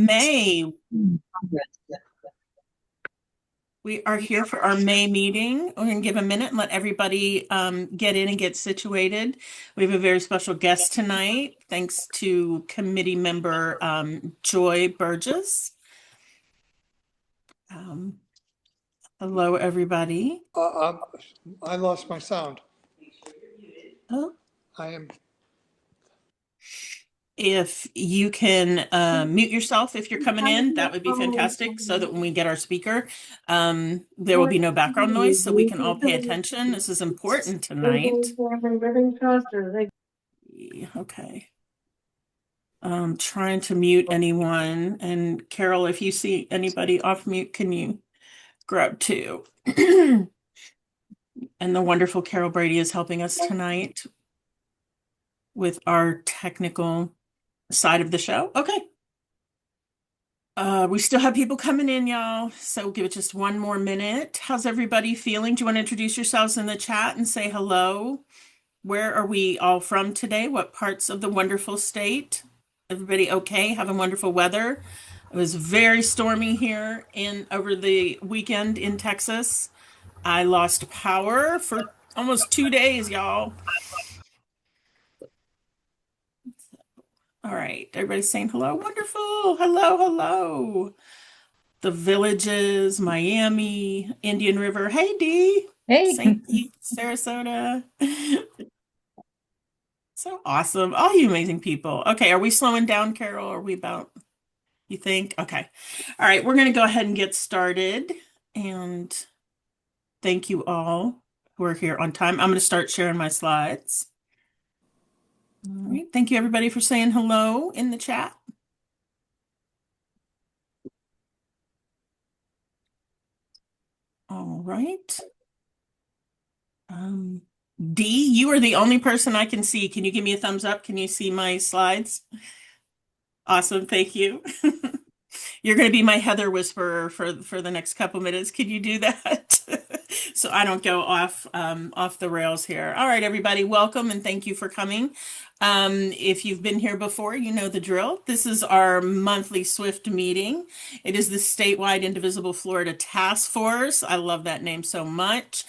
May. We are here for our May meeting. We're going to give a minute and let everybody get in and get situated. We have a very special guest tonight, thanks to committee member Joy Burgess. Um, Hello, everybody. I lost my sound. Oh. I am. If you can mute yourself if you're coming in, that would be fantastic, so that when we get our speaker, there will be no background noise, so we can all pay attention. This is important tonight. Okay. Trying to mute anyone. And Carol, if you see anybody off mute, can you grab two? And the wonderful Carol Brady is helping us tonight with our technical side of the show. Okay. We still have people coming in, y'all. So we'll give it just one more minute. How's everybody feeling? Do you want to introduce yourselves in the chat and say hello? Where are we all from today? What parts of the wonderful state? Everybody okay? Having wonderful weather? It was very stormy here in over the weekend in Texas. I lost power for almost 2 days, y'all. All right, everybody's saying hello. Wonderful. Hello, hello. The Villages, Miami, Indian River. Hey, Dee. Hey. St. Pete, Sarasota. So awesome. All you amazing people. Okay, are we slowing down, Carol? Are we about, you think? Okay. All right, we're going to go ahead and get started. And thank you all who are here on time. I'm going to start sharing my slides. All right. Thank you, everybody, for saying hello in the chat. All right. Dee, you are the only person I can see. Can you give me a thumbs up? Can you see my slides? Awesome. Thank you. You're going to be my Heather whisperer for the next couple minutes. Can you do that? So I don't go off the rails here. All right, everybody, welcome and thank you for coming. If you've been here before, you know the drill. This is our monthly SWIFT meeting. It is the statewide Indivisible Florida Task Force. I love that name so much.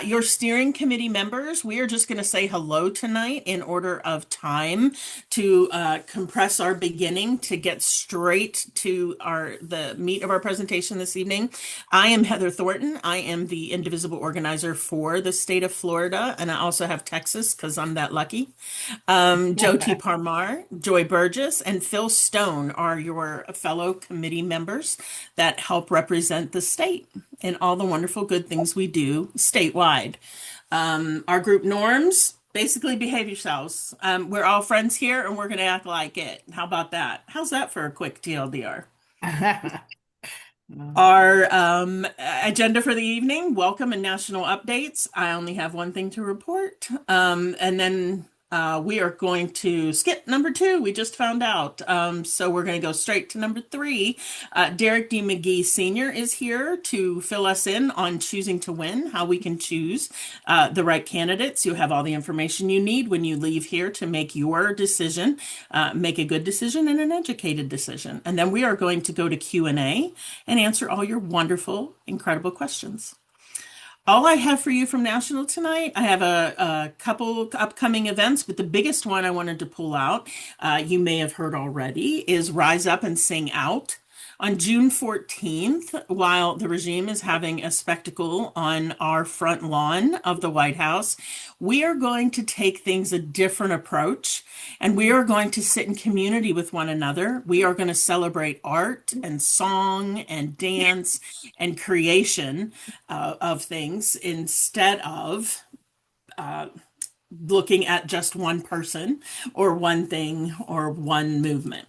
Your steering committee members, we are just going to say hello tonight in order of time to compress our beginning to get straight to the meat of our presentation this evening. I am Heather Thornton. I am the Indivisible organizer for the state of Florida, and I also have Texas because I'm that lucky. Joe T. Parmar, Joy Burgess, and Phil Stone are your fellow committee members that help represent the state and all the wonderful good things we do statewide. Our group norms, basically behave yourselves. We're all friends here and we're going to act like it. How about that? How's that for a quick TLDR? Our agenda for the evening, welcome and national updates. I only have one thing to report. And then we are going to skip number 2. We just found out. So we're going to go straight to number 3. Darrick D. McGhee Sr. is here to fill us in on choosing to win, how we can choose the right candidates. You have all the information you need when you leave here to make your decision, make a good decision and an educated decision. And then we are going to go to Q&A and answer all your wonderful, incredible questions. All I have for you from National tonight, I have a couple upcoming events, but the biggest one I wanted to pull out, you may have heard already, is Rise Up and Sing Out. On June 14th, while the regime is having a spectacle on our front lawn of the White House, we are going to take things a different approach, and we are going to sit in community with one another. We are going to celebrate art and song and dance and creation of things instead of looking at just one person or one thing or one movement.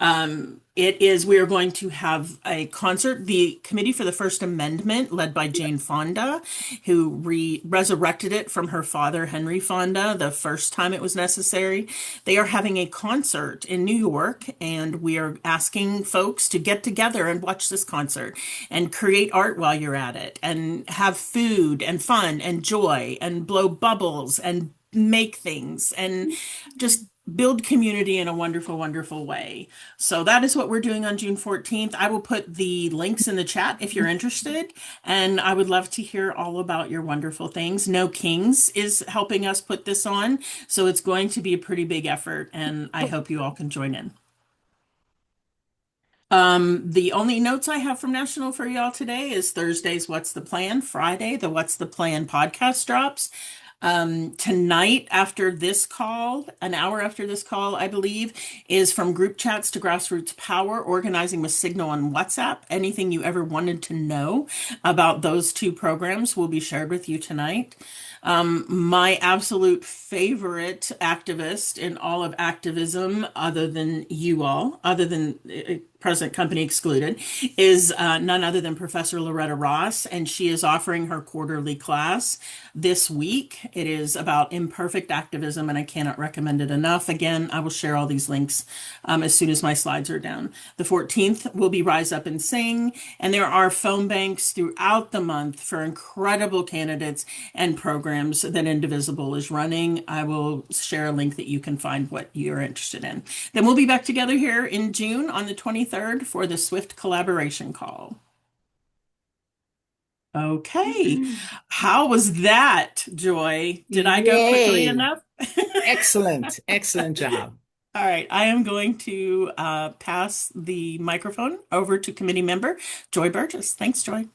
We are going to have a concert. The Committee for the First Amendment, led by Jane Fonda, who resurrected it from her father, Henry Fonda, the first time it was necessary. They are having a concert in New York, and we are asking folks to get together and watch this concert and create art while you're at it and have food and fun and joy and blow bubbles and make things and just build community in a wonderful, wonderful way. So that is what we're doing on June 14th. I will put the links in the chat if you're interested, and I would love to hear all about your wonderful things. No Kings is helping us put this on, so it's going to be a pretty big effort, and I hope you all can join in. The only notes I have from National for y'all today is Thursday's What's the Plan, Friday, the What's the Plan podcast drops. Tonight, after this call, an hour after this call, I believe, is From Group Chats to Grassroots Power, organizing with Signal on WhatsApp. Anything you ever wanted to know about those two programs will be shared with you tonight. My absolute favorite activist in all of activism, other than you all, other than present company excluded, is none other than Professor Loretta Ross, and she is offering her quarterly class this week. It is about imperfect activism, and I cannot recommend it enough. Again, I will share all these links as soon as my slides are down. The 14th will be Rise Up and Sing, and there are phone banks throughout the month for incredible candidates and programs that Indivisible is running. I will share a link that you can find what you're interested in. Then we'll be back together here in June on the 23rd for the Swift collaboration call. Okay. How was that, Joy? Did I go quickly Yay. enough? Excellent. Excellent job. All right. I am going to pass the microphone over to committee member Joy Burgess. Thanks, Joy.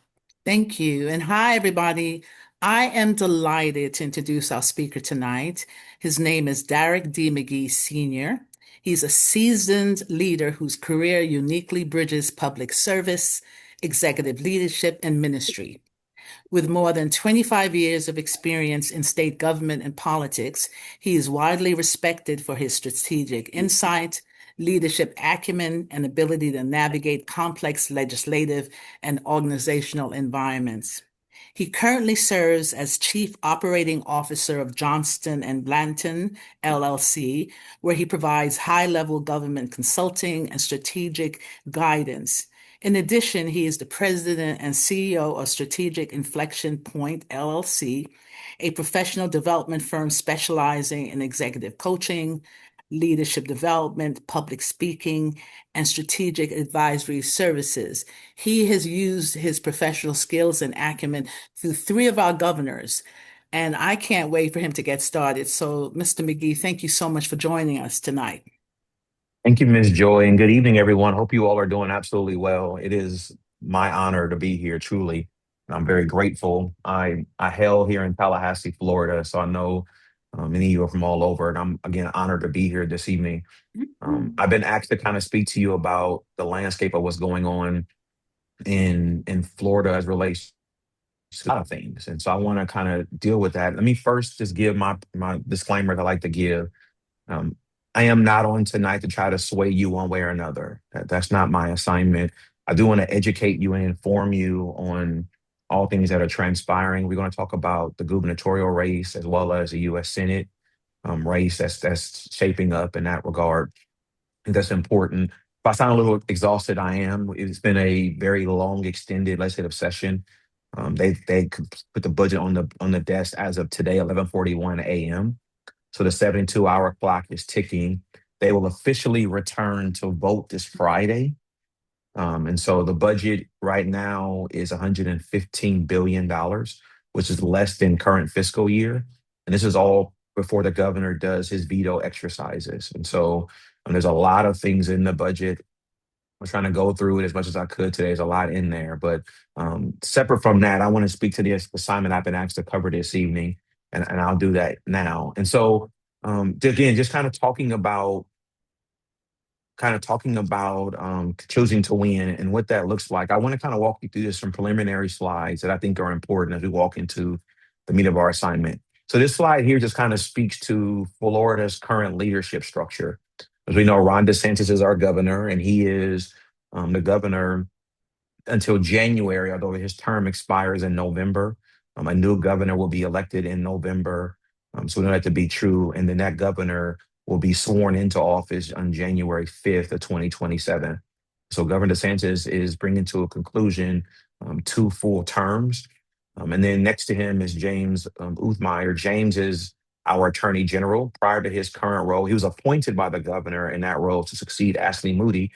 Thank you. And hi, everybody. I am delighted to introduce our speaker tonight. His name is Darrick D. McGhee Sr. He's a seasoned leader whose career uniquely bridges public service, executive leadership, and ministry. With more than 25 years of experience in state government and politics, he is widely respected for his strategic insight, leadership acumen, and ability to navigate complex legislative and organizational environments. He currently serves as Chief Operating Officer of Johnston and Blanton, LLC, where he provides high-level government consulting and strategic guidance. In addition, he is the president and CEO of Strategic Inflection Point, LLC, a professional development firm specializing in executive coaching, leadership development, public speaking, and strategic advisory services. He has used his professional skills and acumen through three of our governors, and I can't wait for him to get started. So, Mr. McGhee, thank you so much for joining us tonight. Thank you, Ms. Joy, and good evening, everyone. Hope you all are doing absolutely well. It is my honor to be here, truly. I'm very grateful. I hail here in Tallahassee, Florida, so I know many of you are from all over, and I'm again honored to be here this evening. I've been asked to kind of speak to you about the landscape of what's going on in Florida as relates to a lot of things, and so I want to kind of deal with that. Let me first just give my disclaimer that I like to give. Um, I am not on tonight to try to sway you one way or another. That's not my assignment. I do want to educate you and inform you on all things that are transpiring. We're going to talk about the gubernatorial race as well as the U.S. Senate race that's shaping up in that regard. I think that's important. If I sound a little exhausted, I am. It's been a very long, extended legislative session. They could put the budget on the desk as of today, 11:41 a.m. So the 72-hour clock is ticking. They will officially return to vote this Friday. And so the budget right now is $115 billion, which is less than current fiscal year. And this is all before the governor does his veto exercises. And so there's a lot of things in the budget. I'm trying to go through it as much as I could today. There's a lot in there. But separate from that, I want to speak to the assignment I've been asked to cover this evening, and I'll do that now. And so, again, just kind of talking about choosing to win and what that looks like. I want to kind of walk you through this some preliminary slides that I think are important as we walk into the meat of our assignment. So this slide here just kind of speaks to Florida's current leadership structure. As we know, Ron DeSantis is our governor, and he is the governor until January, although his term expires in November. A new governor will be elected in November. So we know that to be true. And then that governor will be sworn into office on January 5th of 2027. So Governor DeSantis is bringing to a conclusion two full terms. And then next to him is James Uthmeyer. James is our attorney general prior to his current role. He was appointed by the governor in that role to succeed Ashley Moody,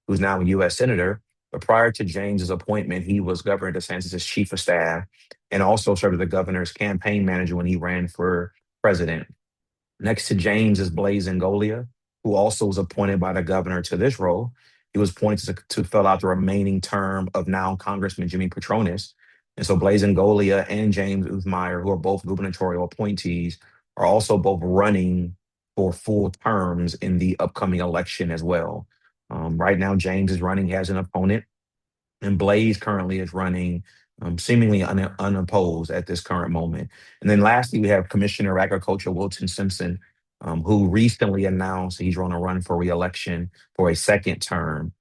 who's now a U.S. Senator. But prior to James's appointment, he was Governor DeSantis' chief of staff and also served as the governor's campaign manager when he ran for president. Next to James is Blaise Ngolia, who also was appointed by the governor to this role. He was appointed to fill out the remaining term of now Congressman Jimmy Patronis. And so Blaise Ngolia and James Uthmeyer, who are both gubernatorial appointees, are also both running for full terms in the upcoming election as well. Right now, James is running, he has an opponent, and Blaze currently is running seemingly unopposed at this current moment. And then lastly, we have Commissioner of Agriculture Wilton Simpson, who recently announced he's going to run for reelection for a second term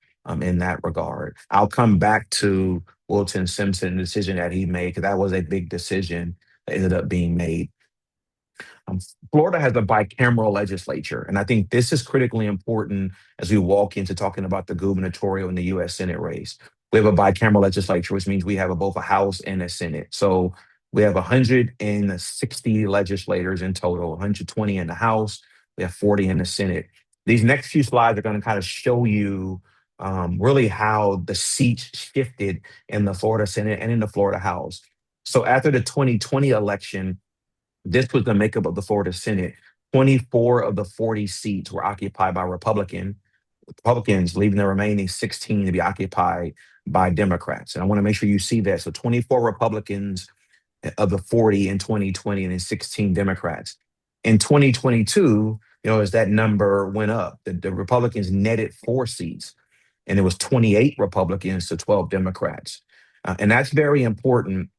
in that regard. I'll come back to Wilton Simpson, the decision that he made, because that was a big decision that ended up being made. Um, Florida has a bicameral legislature, and I think this is critically important as we walk into talking about the gubernatorial and the U.S. Senate race. We have a bicameral legislature, which means we have both a House and a Senate. So we have 160 legislators in total, 120 in the House, we have 40 in the Senate. These next few slides are going to kind of show you really how the seats shifted in the Florida Senate and in the Florida House. So after the 2020 election, this was the makeup of the Florida Senate. 24 of the 40 seats were occupied by Republicans, leaving the remaining 16 to be occupied by Democrats. And I want to make sure you see that. So 24 Republicans of the 40 in 2020 and then 16 Democrats. In 2022, as that number went up, the Republicans netted 4 seats, and it was 28 Republicans to 12 Democrats. And that's very important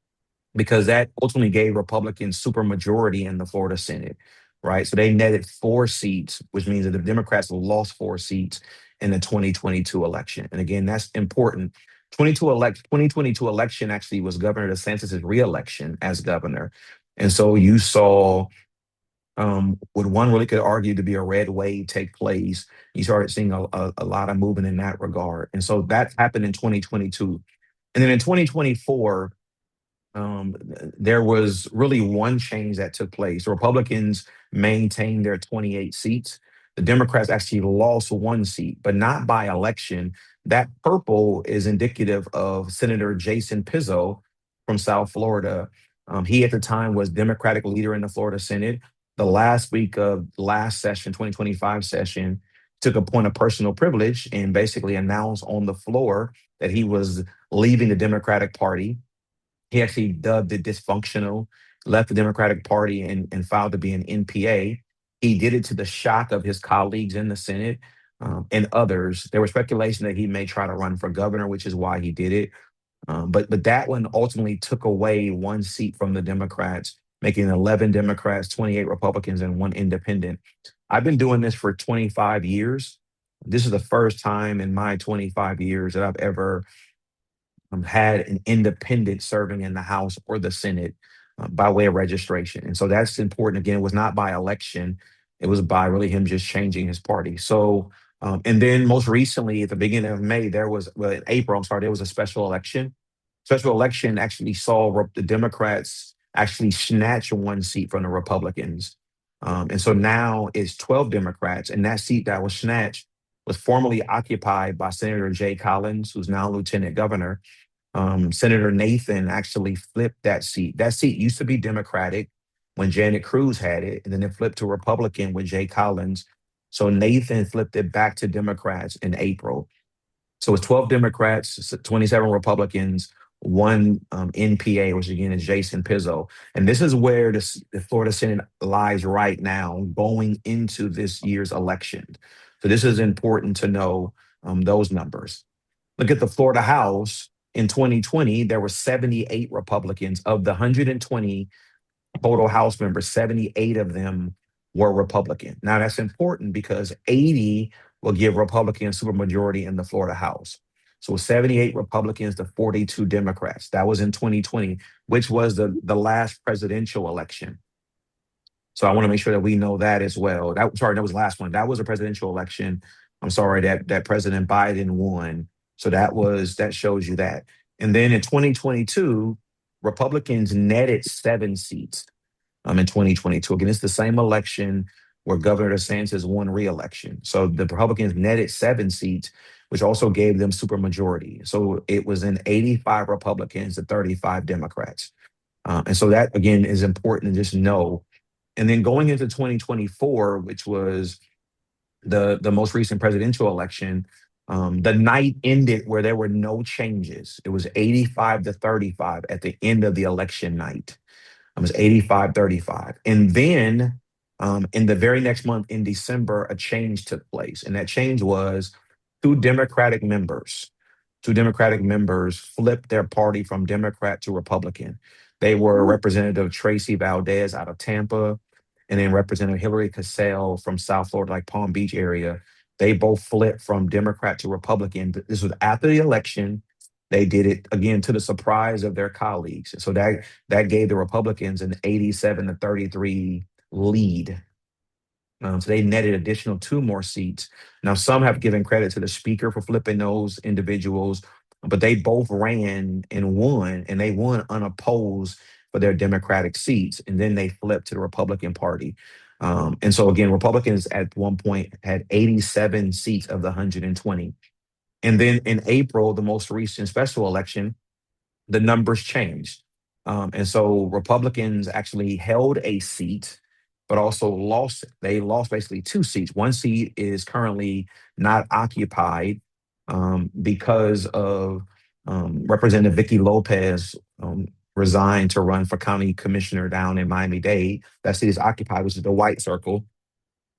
because that ultimately gave Republicans supermajority in the Florida Senate, right? So they netted 4 seats, which means that the Democrats lost 4 seats in the 2022 election. And again, that's important. 2022 election actually was Governor DeSantis' reelection as governor. And so you saw what one really could argue to be a red wave take place. You started seeing a lot of movement in that regard. And so that happened in 2022. And then in 2024, there was really one change that took place. The Republicans maintained their 28 seats. The Democrats actually lost 1 seat, but not by election. That purple is indicative of Senator Jason Pizzo from South Florida. He at the time was Democratic leader in the Florida Senate. The last week of last session, 2025 session, took a point of personal privilege and basically announced on the floor that he was leaving the Democratic Party. He actually dubbed it dysfunctional, left the Democratic Party and filed to be an NPA. He did it to the shock of his colleagues in the Senate and others. There was speculation that he may try to run for governor, which is why he did it. But that one ultimately took away 1 seat from the Democrats, making 11 Democrats, 28 Republicans, and 1 independent. I've been doing this for 25 years. This is the first time in my 25 years that I've ever had an independent serving in the House or the Senate by way of registration. And so that's important. Again, it was not by election. It was by really him just changing his party. So, and then most recently at the beginning of May, in April, I'm sorry, there was a special election. Special election actually saw the Democrats actually snatch 1 seat from the Republicans. And so now it's 12 Democrats, and that seat that was snatched was formerly occupied by Senator Jay Collins, who's now lieutenant governor. Senator Nathan actually flipped that seat. That seat used to be Democratic when Janet Cruz had it, and then it flipped to Republican with Jay Collins. So Nathan flipped it back to Democrats in April. So it's 12 Democrats, 27 Republicans, 1 NPA, which again is Jason Pizzo. And this is where the Florida Senate lies right now going into this year's election. So this is important to know those numbers. Look at the Florida House. In 2020, there were 78 Republicans. Of the 120 total House members, 78 of them were Republican. Now, that's important because 80 will give Republicans supermajority in the Florida House. So 78 Republicans to 42 Democrats. That was in 2020, which was the last presidential election. So I want to make sure that we know that as well. That was the last one. That was a presidential election. I'm sorry that President Biden won. So that shows you that. And then in 2022, Republicans netted 7 seats. in 2022. Again, it's the same election where Governor DeSantis won re-election. So the Republicans netted 7 seats, which also gave them supermajority. So it was in 85 Republicans to 35 Democrats. And so that, again, is important to just know. And then going into 2024, which was the most recent presidential election, the night ended where there were no changes. It was 85 to 35 at the end of the election night. It was 85-35. And then in the very next month in December, a change took place. And that change was two Democratic members. Two Democratic members flipped their party from Democrat to Republican. They were Representative Tracy Valdez out of Tampa and then Representative Hillary Cassell from South Florida, like Palm Beach area. They both flipped from Democrat to Republican. This was after the election. They did it again to the surprise of their colleagues. So that gave the Republicans an 87-33 lead. So they netted additional 2 more seats. Now, some have given credit to the speaker for flipping those individuals, but they both ran and won, and they won unopposed for their Democratic seats. And then they flipped to the Republican Party. And so, again, Republicans at one point had 87 seats of the 120. And then in April, the most recent special election, the numbers changed. And so Republicans actually held a seat, but also lost. They lost basically 2 seats. One seat is currently not occupied because of Representative Vicky Lopez resigned to run for county commissioner down in Miami-Dade. That seat is occupied, which is the white circle.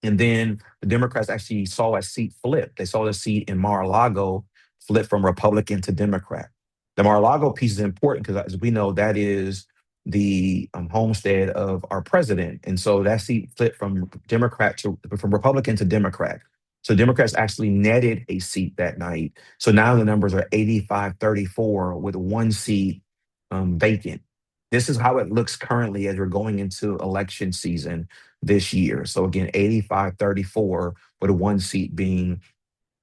And then the Democrats actually saw a seat flip. They saw the seat in Mar-a-Lago flip from Republican to Democrat. The Mar-a-Lago piece is important because, as we know, that is the homestead of our president. And so that seat flipped from Republican to Democrat. So Democrats actually netted a seat that night. So now the numbers are 85-34 with 1 seat vacant. This is how it looks currently as we're going into election season this year. So again, 85-34 with 1 seat being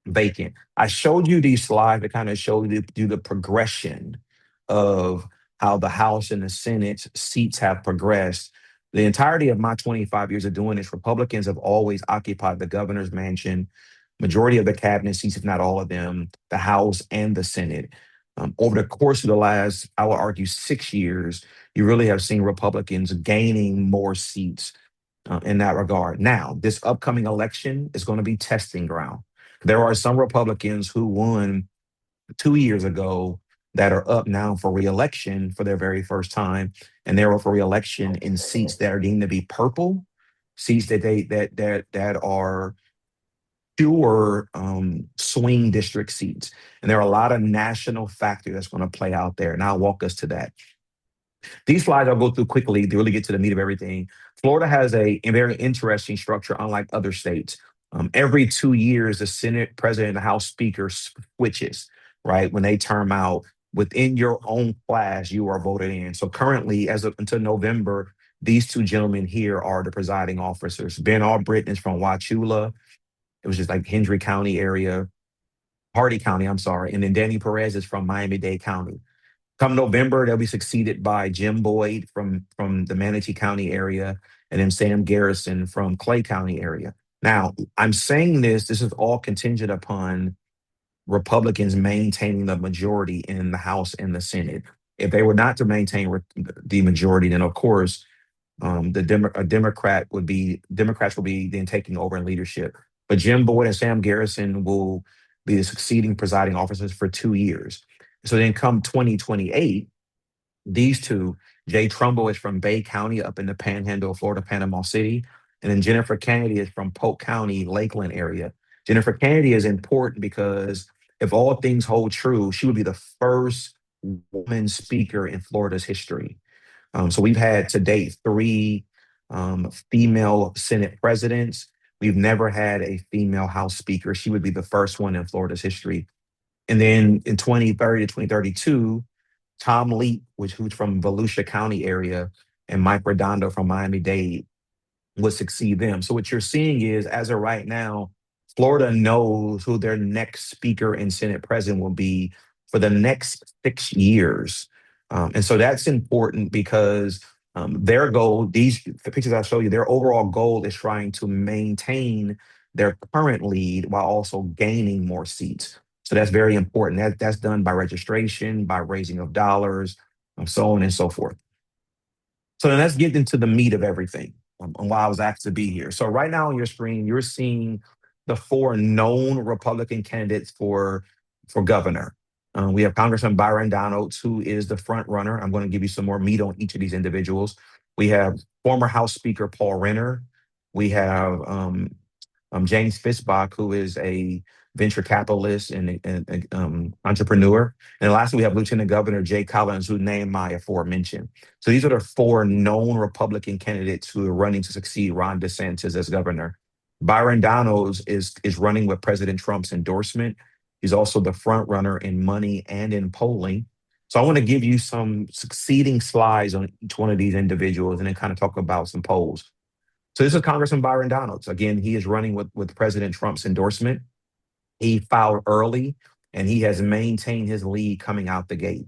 vacant. I showed you these slides to kind of show you the progression of how the House and the Senate seats have progressed. The entirety of my 25 years of doing this, Republicans have always occupied the governor's mansion, majority of the cabinet seats, if not all of them, the House and the Senate. Over the course of the last, I would argue, 6 years, you really have seen Republicans gaining more seats in that regard. Now, this upcoming election is going to be testing ground. There are some Republicans who won 2 years ago that are up now for reelection for their very first time, and they're up for reelection in seats that are deemed to be purple, seats that are fewer swing district seats. And there are a lot of national factors that's going to play out there. And I'll walk us to that. These slides I'll go through quickly to really get to the meat of everything. Florida has a very interesting structure, unlike other states. Every 2 years, the Senate president and the House speaker switches, right? When they term out within your own class, you are voted in. So currently, until November, these two gentlemen here are the presiding officers. Ben Albritton is from Wauchula. It was just like Hendry County area, Hardy County, I'm sorry. And then Danny Perez is from Miami-Dade County. Come November, they'll be succeeded by Jim Boyd from the Manatee County area, and then Sam Garrison from Clay County area. Now, I'm saying this is all contingent upon Republicans maintaining the majority in the House and the Senate. If they were not to maintain the majority, then of course, Democrats will be then taking over in leadership. But Jim Boyd and Sam Garrison will be the succeeding presiding officers for 2 years. So then come 2028, these two, Jay Trumbull is from Bay County up in the Panhandle of Florida, Panama City. And then Jennifer Kennedy is from Polk County, Lakeland area. Jennifer Kennedy is important because if all things hold true, she would be the first woman speaker in Florida's history. So we've had to date 3 female Senate presidents. We've never had a female House speaker. She would be the first one in Florida's history. And then in 2030 to 2032, Tom Leap, who's from Volusia County area, and Mike Redondo from Miami-Dade would succeed them. So what you're seeing is, as of right now, Florida knows who their next speaker and Senate president will be for the next 6 years. And so that's important because Their goal, the pictures I show you, their overall goal is trying to maintain their current lead while also gaining more seats. So that's very important. That's done by registration, by raising of dollars, so on and so forth. So then let's get into the meat of everything, and why I was asked to be here. So right now on your screen, you're seeing the four known Republican candidates for governor. We have Congressman Byron Donalds, who is the front runner. I'm going to give you some more meat on each of these individuals. We have former House Speaker Paul Renner. We have James Fitzbach, who is a venture capitalist and entrepreneur. And lastly, we have Lieutenant Governor Jay Collins, who named my aforementioned. So these are the four known Republican candidates who are running to succeed Ron DeSantis as governor. Byron Donalds is running with President Trump's endorsement. He's also the front runner in money and in polling. So I want to give you some succeeding slides on each one of these individuals and then kind of talk about some polls. So this is Congressman Byron Donalds. Again, he is running with President Trump's endorsement. He filed early and he has maintained his lead coming out the gate.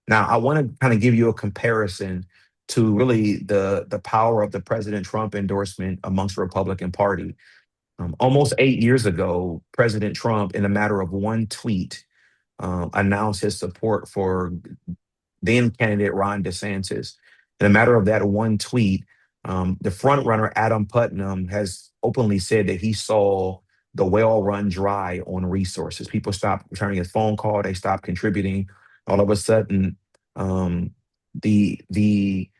Now, I want to kind of give you a comparison to really the power of the President Trump endorsement amongst the Republican Party. Almost 8 years ago, President Trump, in a matter of one tweet, announced his support for then candidate Ron DeSantis. In a matter of that one tweet, the front runner, Adam Putnam, has openly said that he saw the well run dry on resources. People stopped returning his phone call, they stopped contributing. All of a sudden, the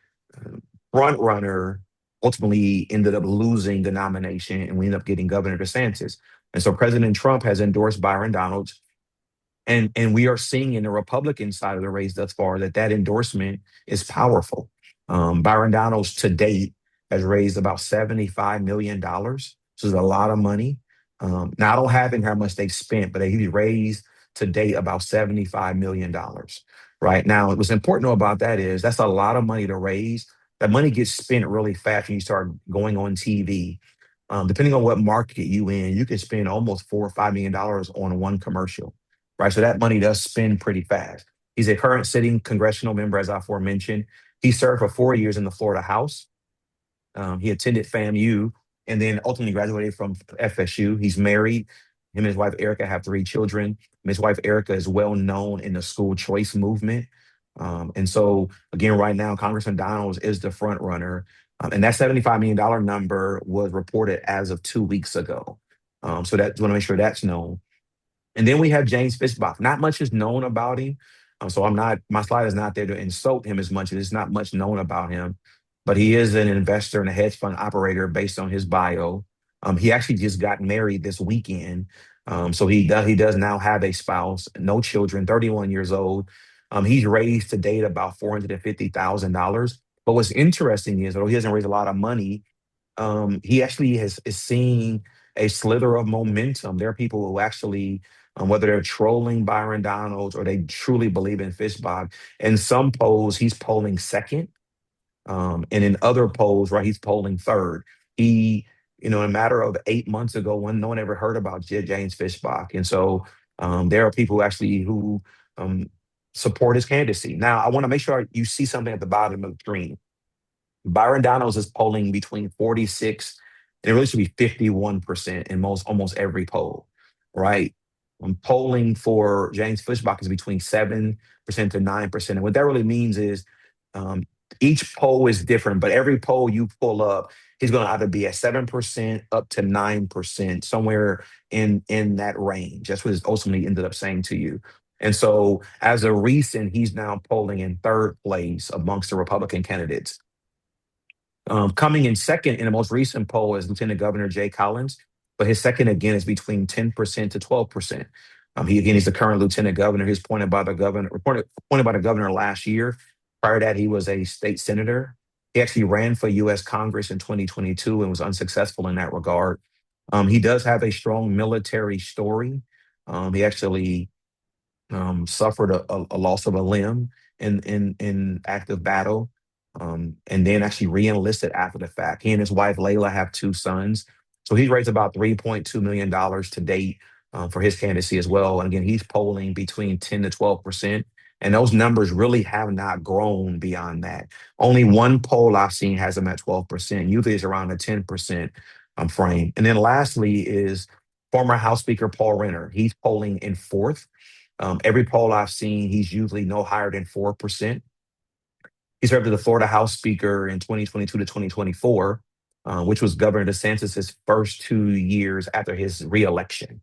front runner ultimately ended up losing the nomination and we ended up getting Governor DeSantis. And so President Trump has endorsed Byron Donalds. And we are seeing in the Republican side of the race thus far that endorsement is powerful. Byron Donalds to date has raised about $75 million. So it's a lot of money. Now, I don't have in how much they've spent, but he raised to date about $75 million. Right now, what's important to know about that is that's a lot of money to raise. That money gets spent really fast when you start going on TV. Depending on what market you in, you can spend almost $4 or $5 million on one commercial, right? So that money does spend pretty fast. He's a current sitting congressional member, as I aforementioned. He served for 4 years in the Florida House. He attended FAMU and then ultimately graduated from FSU. He's married. Him and his wife Erica have three children. His wife Erica is well known in the school choice movement. And so, again, right now, Congressman Donalds is the front runner. And that $75 million number was reported as of 2 weeks ago. So that want to make sure that's known. And then we have James Fitzbach. Not much is known about him. So my slide is not there to insult him as much as it's not much known about him. But he is an investor and a hedge fund operator based on his bio. He actually just got married this weekend. So he does now have a spouse, no children, 31 years old. He's raised to date about $450,000. But what's interesting is, although he hasn't raised a lot of money, he actually is seeing a slither of momentum. There are people who actually, whether they're trolling Byron Donalds or they truly believe in Fitzbach, in some polls, he's polling second. And in other polls, right, he's polling third. He, in a matter of 8 months ago, when no one ever heard about James Fitzbach. And so there are people who support his candidacy. Now, I want to make sure you see something at the bottom of the screen. Byron Donalds is polling between 46 and it really should be 51% in almost every poll, right? Polling for James Fitzbach is between 7% to 9%. And what that really means is um, each poll is different, but every poll you pull up, he's going to either be at 7% up to 9%, somewhere in that range. That's what it's ultimately ended up saying to you. And so as a recent, he's now polling in third place amongst the Republican candidates. Coming in second in the most recent poll is Lieutenant Governor Jay Collins, but his second again is between 10% to 12%. He's the current lieutenant governor. He's appointed by the governor last year. Prior to that, he was a state senator. He actually ran for U.S. Congress in 2022 and was unsuccessful in that regard. He does have a strong military story. He actually suffered a loss of a limb in active battle, and then actually re-enlisted after the fact. He and his wife Layla have two sons, so he's raised about $3.2 million to date for his candidacy as well. And again, he's polling between 10 to 12%. And those numbers really have not grown beyond that. Only one poll I've seen has them at 12%. Usually it's around the 10% frame. And then lastly is former House Speaker Paul Renner. He's polling in fourth. Every poll I've seen, he's usually no higher than 4%. He served as the Florida House Speaker in 2022 to 2024, which was Governor DeSantis' first 2 years after his reelection.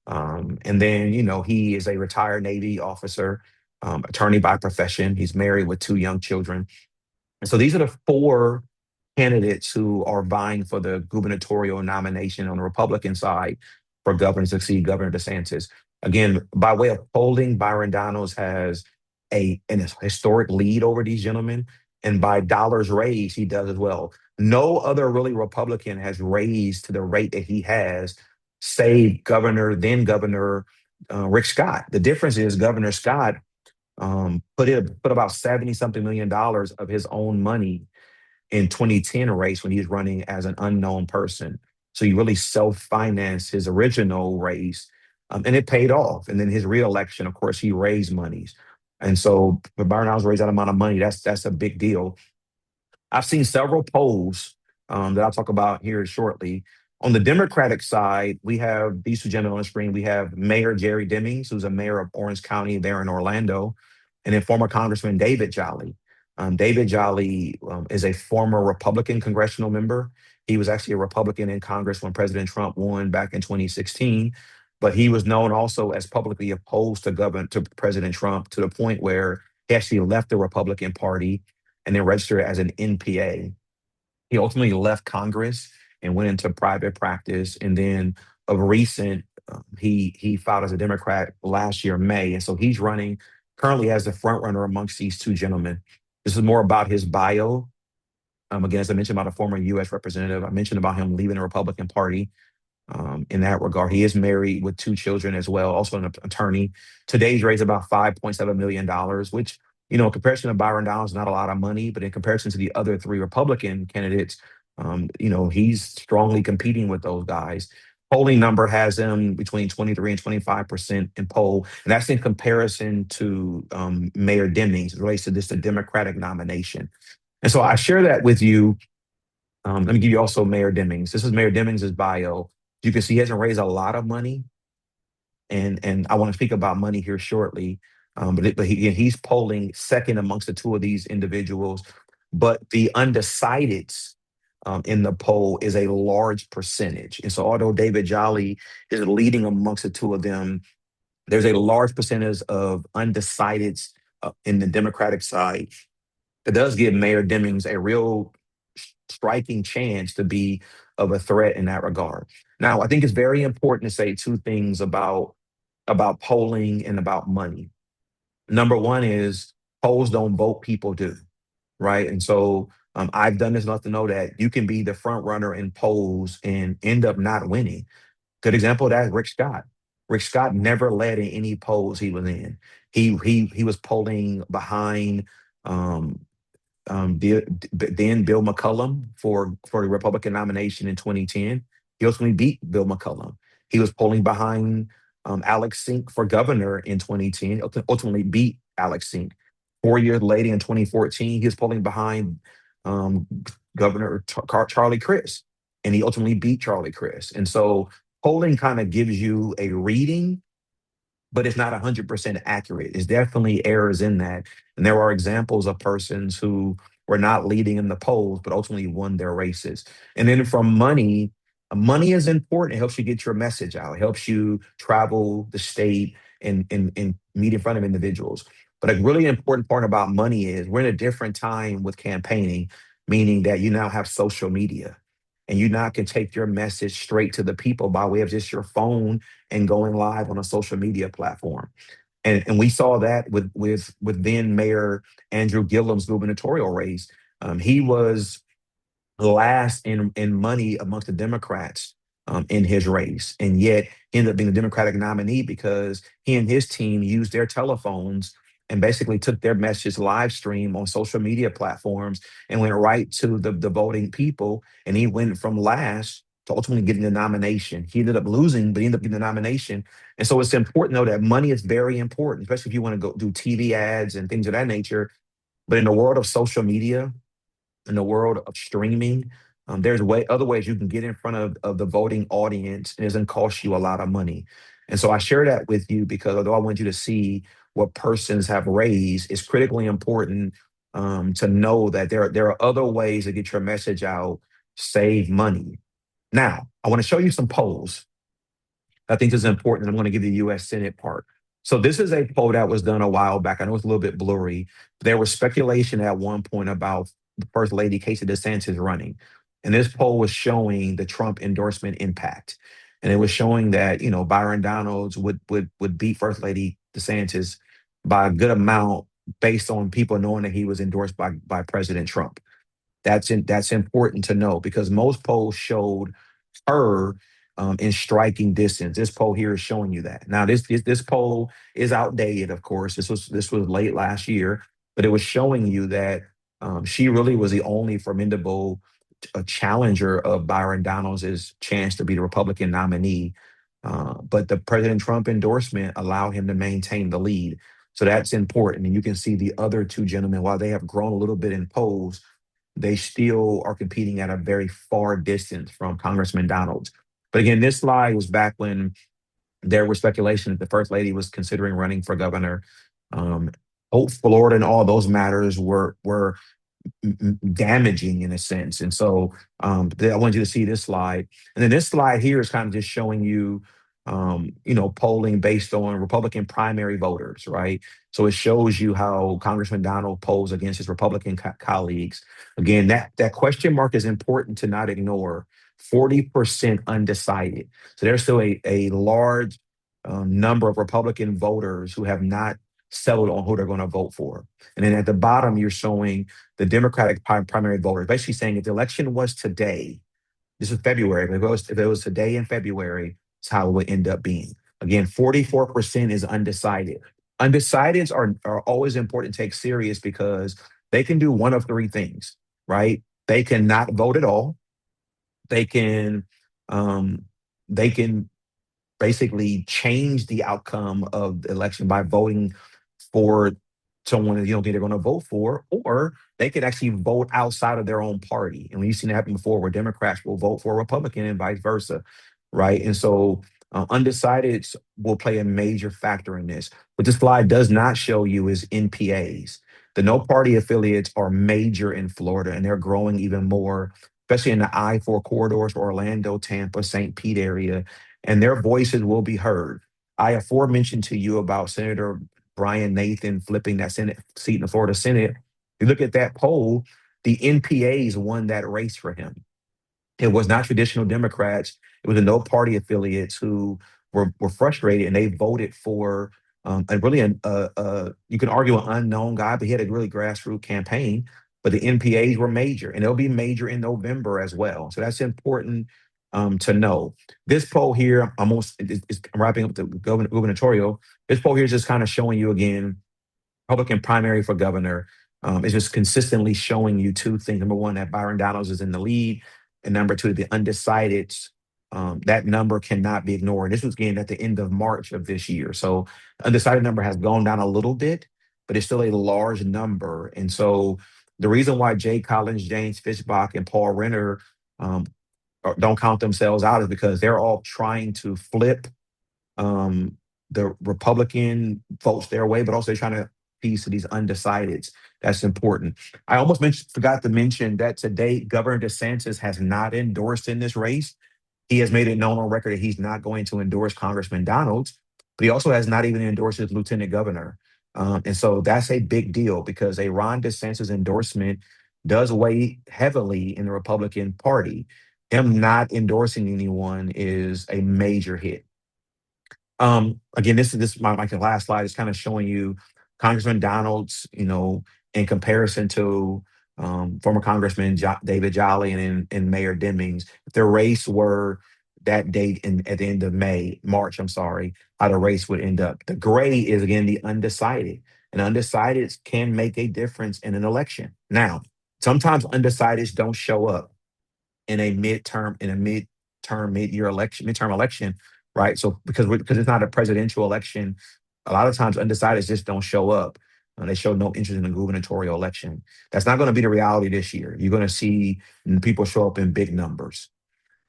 And then, he is a retired Navy officer, attorney by profession. He's married with two young children. And so these are the four candidates who are vying for the gubernatorial nomination on the Republican side for governor to succeed Governor DeSantis. Again, by way of polling, Byron Donalds has an historic lead over these gentlemen. And by dollars raised, he does as well. No other really Republican has raised to the rate that he has, save then Governor Rick Scott. The difference is Governor Scott put about 70 something $million of his own money in 2010 race when he was running as an unknown person. So he really self-financed his original race, and it paid off. And then his reelection, of course, he raised monies. And so for Byron Allen's raised that amount of money, that's a big deal. I've seen several polls that I'll talk about here shortly. On the Democratic side, we have these two gentlemen on the screen. We have Mayor Jerry Demings, who's a mayor of Orange County there in Orlando, and then former Congressman David Jolly. David Jolly is a former Republican congressional member. He was actually a Republican in Congress when President Trump won back in 2016, but he was known also as publicly opposed to President Trump to the point where he actually left the Republican Party and then registered as an NPA. He ultimately left Congress and went into private practice. And then of recent, he filed as a Democrat last year, May. And so he's running currently as the front runner amongst these two gentlemen. This is more about his bio. Again, as I mentioned about a former U.S. representative, I mentioned about him leaving the Republican Party. In that regard, he is married with two children as well, also an attorney. Today's raised about $5.7 million, which, in comparison to Byron Donalds, not a lot of money, but in comparison to the other three Republican candidates, he's strongly competing with those guys. Polling number has him between 23 and 25% in poll, and that's in comparison to Mayor Demings. It relates to this the Democratic nomination. And so I share that with you. Let me give you also Mayor Demings. This is Mayor Demings' bio. You can see he hasn't raised a lot of money, and I want to speak about money here shortly. But he's polling second amongst the two of these individuals. But the undecideds in the poll is a large percentage. And so although David Jolly is leading amongst the two of them, there's a large percentage of undecideds in the Democratic side that does give Mayor Demings a real striking chance to be of a threat in that regard. Now, I think it's very important to say two things about polling and about money. Number one is polls don't vote, people do, right? And so I've done this enough to know that you can be the front runner in polls and end up not winning. Good example of that is Rick Scott. Rick Scott never led in any polls he was in. He was polling behind then Bill McCollum for the Republican nomination in 2010. He ultimately beat Bill McCollum. He was polling behind Alex Sink for governor in 2010, ultimately beat Alex Sink. 4 years later in 2014, he was polling behind um, Governor Charlie Crist, and he ultimately beat Charlie Crist. And so polling kind of gives you a reading, but it's not 100% accurate. There's definitely errors in that. And there are examples of persons who were not leading in the polls, but ultimately won their races. And then from money, money is important. It helps you get your message out. It helps you travel the state and meet in front of individuals. But a really important part about money is we're in a different time with campaigning, meaning that you now have social media and you now can take your message straight to the people by way of just your phone and going live on a social media platform. And we saw that with then Mayor Andrew Gillum's gubernatorial race. He was last in money amongst the Democrats in his race, and yet he ended up being the Democratic nominee because he and his team used their telephones and basically took their message live stream on social media platforms and went right to the voting people. And he went from last to ultimately getting the nomination. He ended up losing, but he ended up getting the nomination. And so it's important, though, that money is very important, especially if you want to go do TV ads and things of that nature. But in the world of social media, in the world of streaming, there's other ways you can get in front of the voting audience, and it doesn't cost you a lot of money. And so I share that with you because although I want you to see what persons have raised, it's critically important to know that there are other ways to get your message out, save money. Now, I want to show you some polls. I think this is important. I'm going to give you the U.S. Senate part. So this is a poll that was done a while back. I know it's a little bit blurry. There was speculation at one point about the First Lady Casey DeSantis running, and this poll was showing the Trump endorsement impact, and it was showing that Byron Donalds would beat First Lady DeSantis by a good amount based on people knowing that he was endorsed by President Trump. That's important to know because most polls showed her in striking distance. This poll here is showing you that. Now, this poll is outdated, of course. This was late last year, but it was showing you that she really was the only formidable challenger of Byron Donalds' chance to be the Republican nominee. But the President Trump endorsement allowed him to maintain the lead. So that's important. And you can see the other two gentlemen, while they have grown a little bit in polls, they still are competing at a very far distance from Congressman Donalds. But again, this slide was back when there was speculation that the First Lady was considering running for governor. Hope, Florida, and all those matters were damaging in a sense. And so I wanted you to see this slide. And then this slide here is kind of just showing you, polling based on Republican primary voters, right? So it shows you how Congressman Donald polls against his Republican colleagues. Again, that question mark is important to not ignore. 40% undecided. So there's still a large number of Republican voters who have not settled on who they're going to vote for. And then at the bottom, you're showing the Democratic primary voters, basically saying if the election was today, this is February, but if it was today in February, it's how it would end up being. Again, 44% is undecided. Undecideds are always important to take serious because they can do one of three things, right? They can not vote at all. They can um, they can basically change the outcome of the election by voting for someone that you don't think they're going to vote for, or they could actually vote outside of their own party. And we've seen it happen before where Democrats will vote for a Republican and vice versa, right? And so undecideds will play a major factor in this. What this slide does not show you is NPAs. The no party affiliates are major in Florida, and they're growing even more, especially in the I-4 corridors, Orlando, Tampa, St. Pete area, and their voices will be heard. I aforementioned to you about Senator Brian Nathan flipping that Senate seat in the Florida Senate. You look at that poll, the NPAs won that race for him. It was not traditional Democrats. It was the no party affiliates who were frustrated and they voted for and really you can argue an unknown guy, but he had a really grassroots campaign. But the NPAs were major, and they'll be major in November as well. So that's important to know. This poll here, I'm wrapping up the gubernatorial. This poll here is just kind of showing you again Republican primary for governor. Is just consistently showing you two things. Number one, that Byron Donalds is in the lead, and number two, the undecideds. That number cannot be ignored. This was again at the end of March of this year. So the undecided number has gone down a little bit, but it's still a large number. And so the reason why Jay Collins, James Fishbach, and Paul Renner um, don't count themselves out is because they're all trying to flip the Republican votes their way, but also they're trying to appease to these undecideds. That's important. I almost forgot to mention that to date, Governor DeSantis has not endorsed in this race. He has made it known on record that he's not going to endorse Congressman Donalds, but he also has not even endorsed his lieutenant governor. And so that's a big deal because a Ron DeSantis endorsement does weigh heavily in the Republican Party. Him not endorsing anyone is a major hit. Again, this is my last slide is kind of showing you Congressman Donalds, in comparison to former Congressman David Jolly and Mayor Demings. If their race were that date at the end of March, I'm sorry, how the race would end up. The gray is again the undecided, and undecideds can make a difference in an election. Now, sometimes undecideds don't show up in a midterm, in a term mid-year election, midterm election, right? So because it's not a presidential election, a lot of times undecideds just don't show up. They show no interest in the gubernatorial election. That's not going to be the reality this year. You're going to see people show up in big numbers.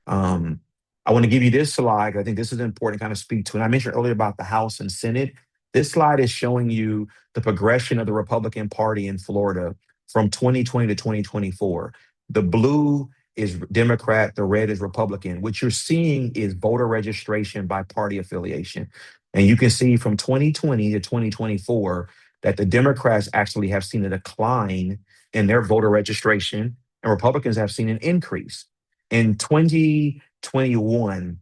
Um, I want to give you this slide. I think this is important to kind of speak to. And I mentioned earlier about the House and Senate. This slide is showing you the progression of the Republican Party in Florida from 2020 to 2024. The blue is Democrat, the red is Republican. What you're seeing is voter registration by party affiliation. And you can see from 2020 to 2024 that the Democrats actually have seen a decline in their voter registration, and Republicans have seen an increase. In 2021,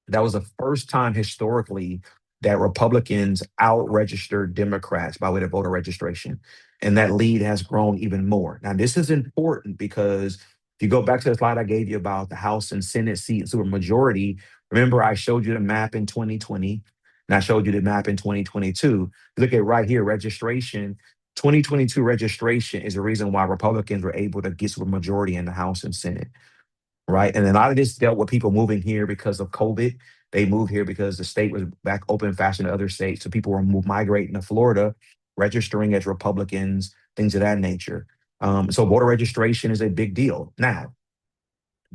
that was the first time historically that Republicans out-registered Democrats by way of voter registration. And that lead has grown even more. Now, this is important because if you go back to the slide I gave you about the House and Senate seat supermajority, remember I showed you the map in 2020, and I showed you the map in 2022. Look at right here, registration. 2022 registration is the reason why Republicans were able to get supermajority in the House and Senate, right? And a lot of this dealt with people moving here because of COVID. They moved here because the state was back open faster than other states. So people were migrating to Florida, registering as Republicans, things of that nature. So voter registration is a big deal. Now,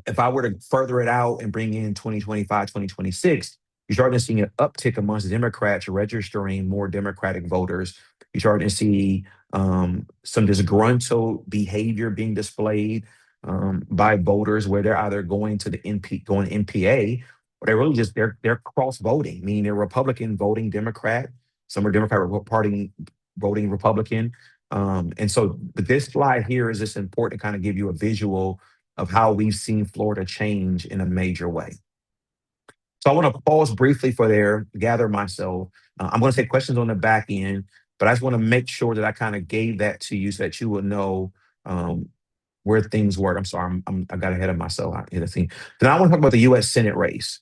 if I were to further it out and bring in 2025, 2026, you're starting to see an uptick amongst the Democrats registering more Democratic voters. You're starting to see some disgruntled behavior being displayed by voters where they're either going to the going NPA, or they're really just they're cross voting, meaning they're Republican voting Democrat. Some are Democrat Party voting Republican. And so, but this slide here is just important to kind of give you a visual of how we've seen Florida change in a major way. So I want to pause briefly for there, gather myself. I'm going to take questions on the back end, but I just want to make sure that I kind of gave that to you so that you will know where things work. I'm sorry, I got ahead of myself in the thing. Then I want to talk about the U.S. Senate race.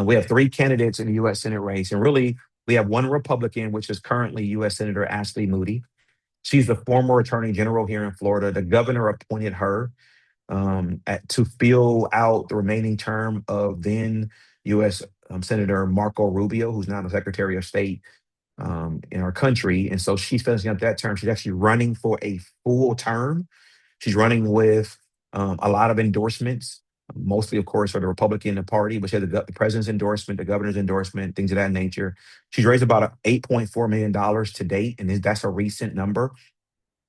We have three candidates in the U.S. Senate race, and really we have one Republican, which is currently U.S. Senator Ashley Moody. She's the former Attorney General here in Florida. The governor appointed her to fill out the remaining term of then U.S. Senator Marco Rubio, who's now the Secretary of State in our country. And so she's finishing up that term. She's actually running for a full term. She's running with a lot of endorsements, mostly, of course, for the Republican Party, but she has the president's endorsement, the governor's endorsement, things of that nature. She's raised about $8.4 million to date, and that's a recent number.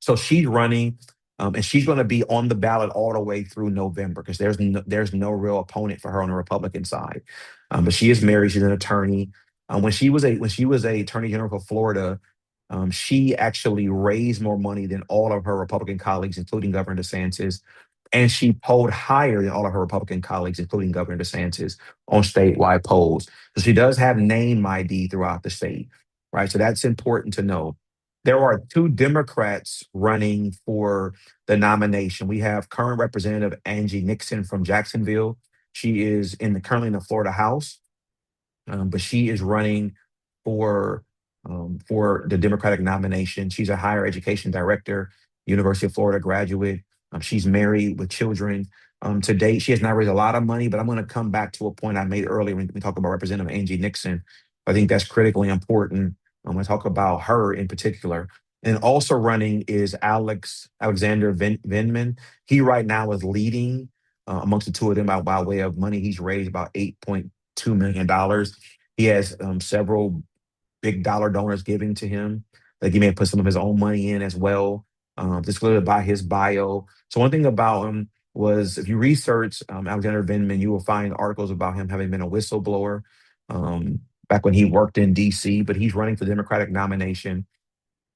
So she's running, and she's going to be on the ballot all the way through November because there's no real opponent for her on the Republican side. But she is married; she's an attorney. When she was a attorney general for Florida, she actually raised more money than all of her Republican colleagues, including Governor DeSantis, and she polled higher than all of her Republican colleagues, including Governor DeSantis, on statewide polls. So she does have name ID throughout the state, right? So that's important to know. There are two Democrats running for the nomination. We have current Representative Angie Nixon from Jacksonville. She is currently in the Florida House, but she is running for for the Democratic nomination. She's a higher education director, University of Florida graduate. She's married with children. To date, she has not raised a lot of money, but I'm going to come back to a point I made earlier when we talk about Representative Angie Nixon. I think that's critically important. I'm going to talk about her in particular. And also running is Alexander Vindman. He right now is leading amongst the two of them by way of money. He's raised about $8.2 million. He has several big dollar donors giving to him. Like he may put some of his own money in as well. Disclosed by his bio. So one thing about him was if you research Alexander Vindman, you will find articles about him having been a whistleblower back when he worked in DC, but he's running for the Democratic nomination.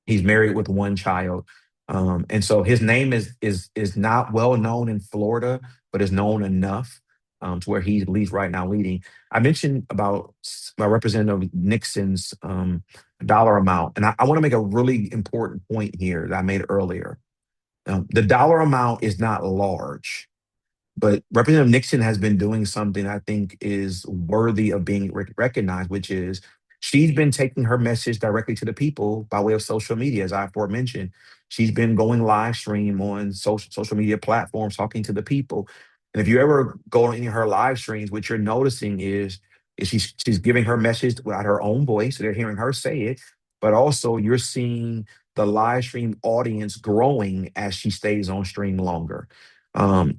He's married with one child. And so his name is not well known in Florida, but is known enough to where he's at least right now leading. I mentioned about Representative Nixon's dollar amount, and I want to make a really important point here that I made earlier. The dollar amount is not large, but Representative Nixon has been doing something I think is worthy of being recognized, which is she's been taking her message directly to the people by way of social media, as I aforementioned. She's been going live stream on social media platforms, talking to the people. And if you ever go on any of her live streams, what you're noticing is she's giving her message without her own voice. So they're hearing her say it, but also you're seeing the live stream audience growing as she stays on stream longer.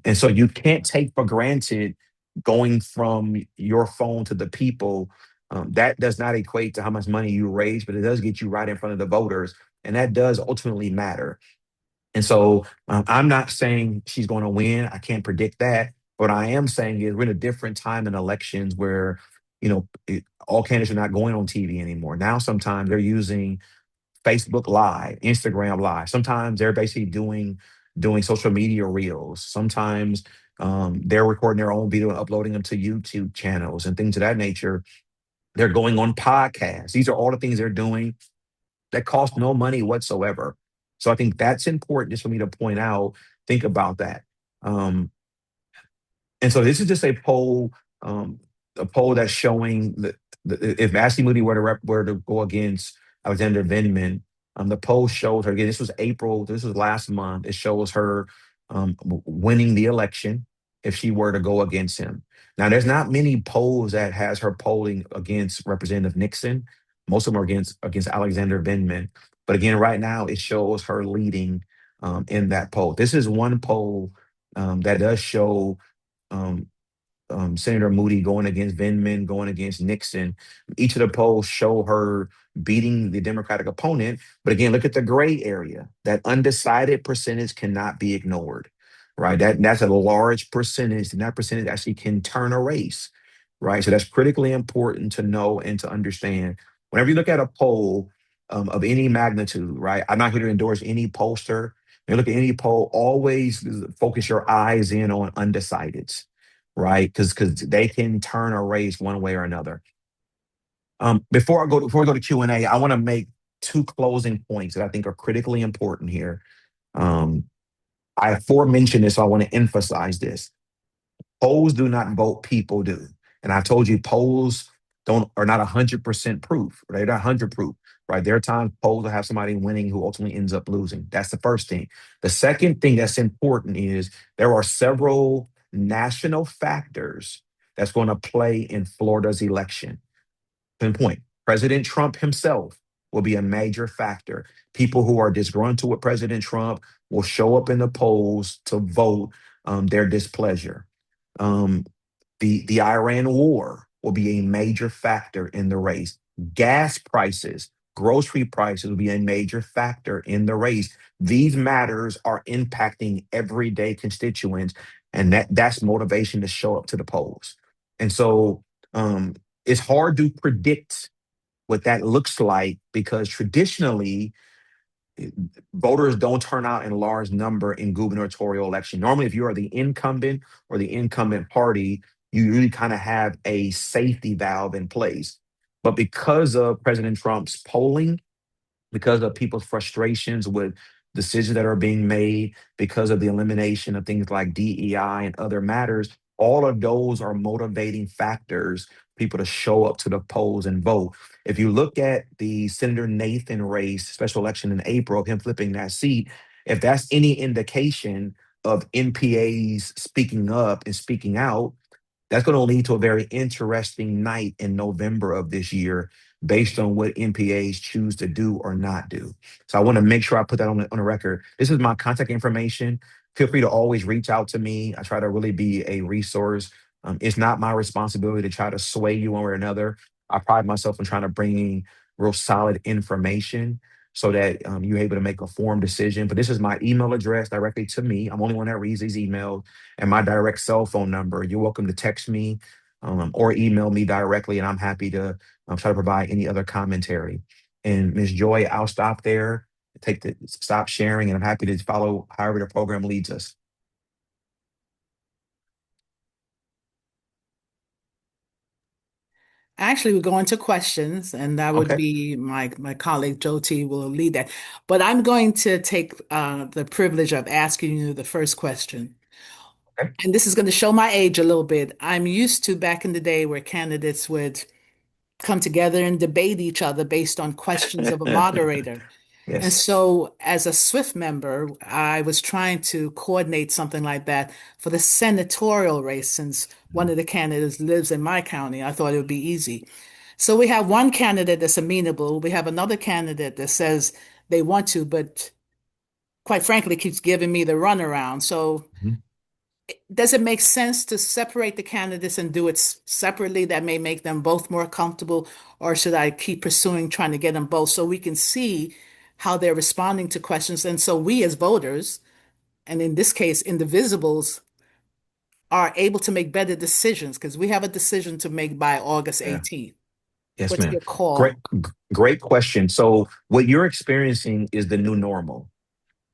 And so you can't take for granted going from your phone to the people. That does not equate to how much money you raise, but it does get you right in front of the voters. And that does ultimately matter. And so I'm not saying she's going to win. I can't predict that. But I am saying is we're in a different time in elections where, all candidates are not going on TV anymore. Now, sometimes they're using Facebook Live, Instagram Live. Sometimes they're basically doing social media reels. Sometimes they're recording their own video and uploading them to YouTube channels and things of that nature. They're going on podcasts. These are all the things they're doing that cost no money whatsoever. So I think that's important just for me to point out. Think about that. Um, and so this is just a poll that's showing that if Ashley Moody were to go against Alexander Vindman, the poll shows her again. This was April. This was last month. It shows her winning the election if she were to go against him. Now, there's not many polls that has her polling against Representative Nixon. Most of them are against Alexander Vindman. But again, right now it shows her leading in that poll. This is one poll that does show um, Senator Moody going against Vindman, going against Nixon. Each of the polls show her beating the Democratic opponent. But again, look at the gray area. That undecided percentage cannot be ignored, right? That's a large percentage, and that percentage actually can turn a race, right? So that's critically important to know and to understand. Whenever you look at a poll of any magnitude, right? I'm not here to endorse any pollster. When you look at any poll, always focus your eyes in on undecideds, right? Because they can turn a race one way or another. Before we go to Q&A, I want to make two closing points that I think are critically important here. Um, I aforementioned this, so I want to emphasize this. Polls do not vote, people do. And I told you polls don't are not 100% proof. Right? They're not 100 proof. Right? There are times polls will have somebody winning who ultimately ends up losing. That's the first thing. The second thing that's important is there are several national factors that's going to play in Florida's election. Point. President Trump himself will be a major factor. People who are disgruntled with President Trump will show up in the polls to vote their displeasure. Um, the Iran war will be a major factor in the race. Gas prices, grocery prices will be a major factor in the race. These matters are impacting everyday constituents, and that's motivation to show up to the polls. And so it's hard to predict what that looks like because traditionally voters don't turn out in large number in gubernatorial election. Normally, if you are the incumbent or the incumbent party, you really kind of have a safety valve in place. But because of President Trump's polling, because of people's frustrations with decisions that are being made, because of the elimination of things like DEI and other matters, all of those are motivating factors for people to show up to the polls and vote. If you look at the Senator Nathan race, special election in April, him flipping that seat, if that's any indication of NPAs speaking up and speaking out, that's going to lead to a very interesting night in November of this year based on what NPAs choose to do or not do. So I want to make sure I put that on the record. This is my contact information. Feel free to always reach out to me. I try to really be a resource. It's not my responsibility to try to sway you one way or another. I pride myself in trying to bring real solid information so that you're able to make a formed decision. But this is my email address directly to me. I'm the only one that reads these emails and my direct cell phone number. You're welcome to text me or email me directly, and I'm happy to try to provide any other commentary. And Ms. Joy, I'll stop there, stop sharing, and I'm happy to follow however the program leads us. Actually, we're going to questions, and that would Okay. be my colleague Jyoti will lead that. But I'm going to take the privilege of asking you the first question. Okay. And this is going to show my age a little bit. I'm used to back in the day where candidates would come together and debate each other based on questions of a moderator. And Yes. so, as a SWIFT member, I was trying to coordinate something like that for the senatorial race, since one of the candidates lives in my county. I thought it would be easy. So, we have one candidate that's amenable. We have another candidate that says they want to, but quite frankly, keeps giving me the runaround. So, Mhm. does it make sense to separate the candidates and do it separately? That may make them both more comfortable, or should I keep pursuing trying to get them both so we can see how they're responding to questions? And so we as voters, and in this case, indivisibles, are able to make better decisions because we have a decision to make by August Yeah. 18th. Yes, What's ma'am. your call? Great question. So what you're experiencing is the new normal,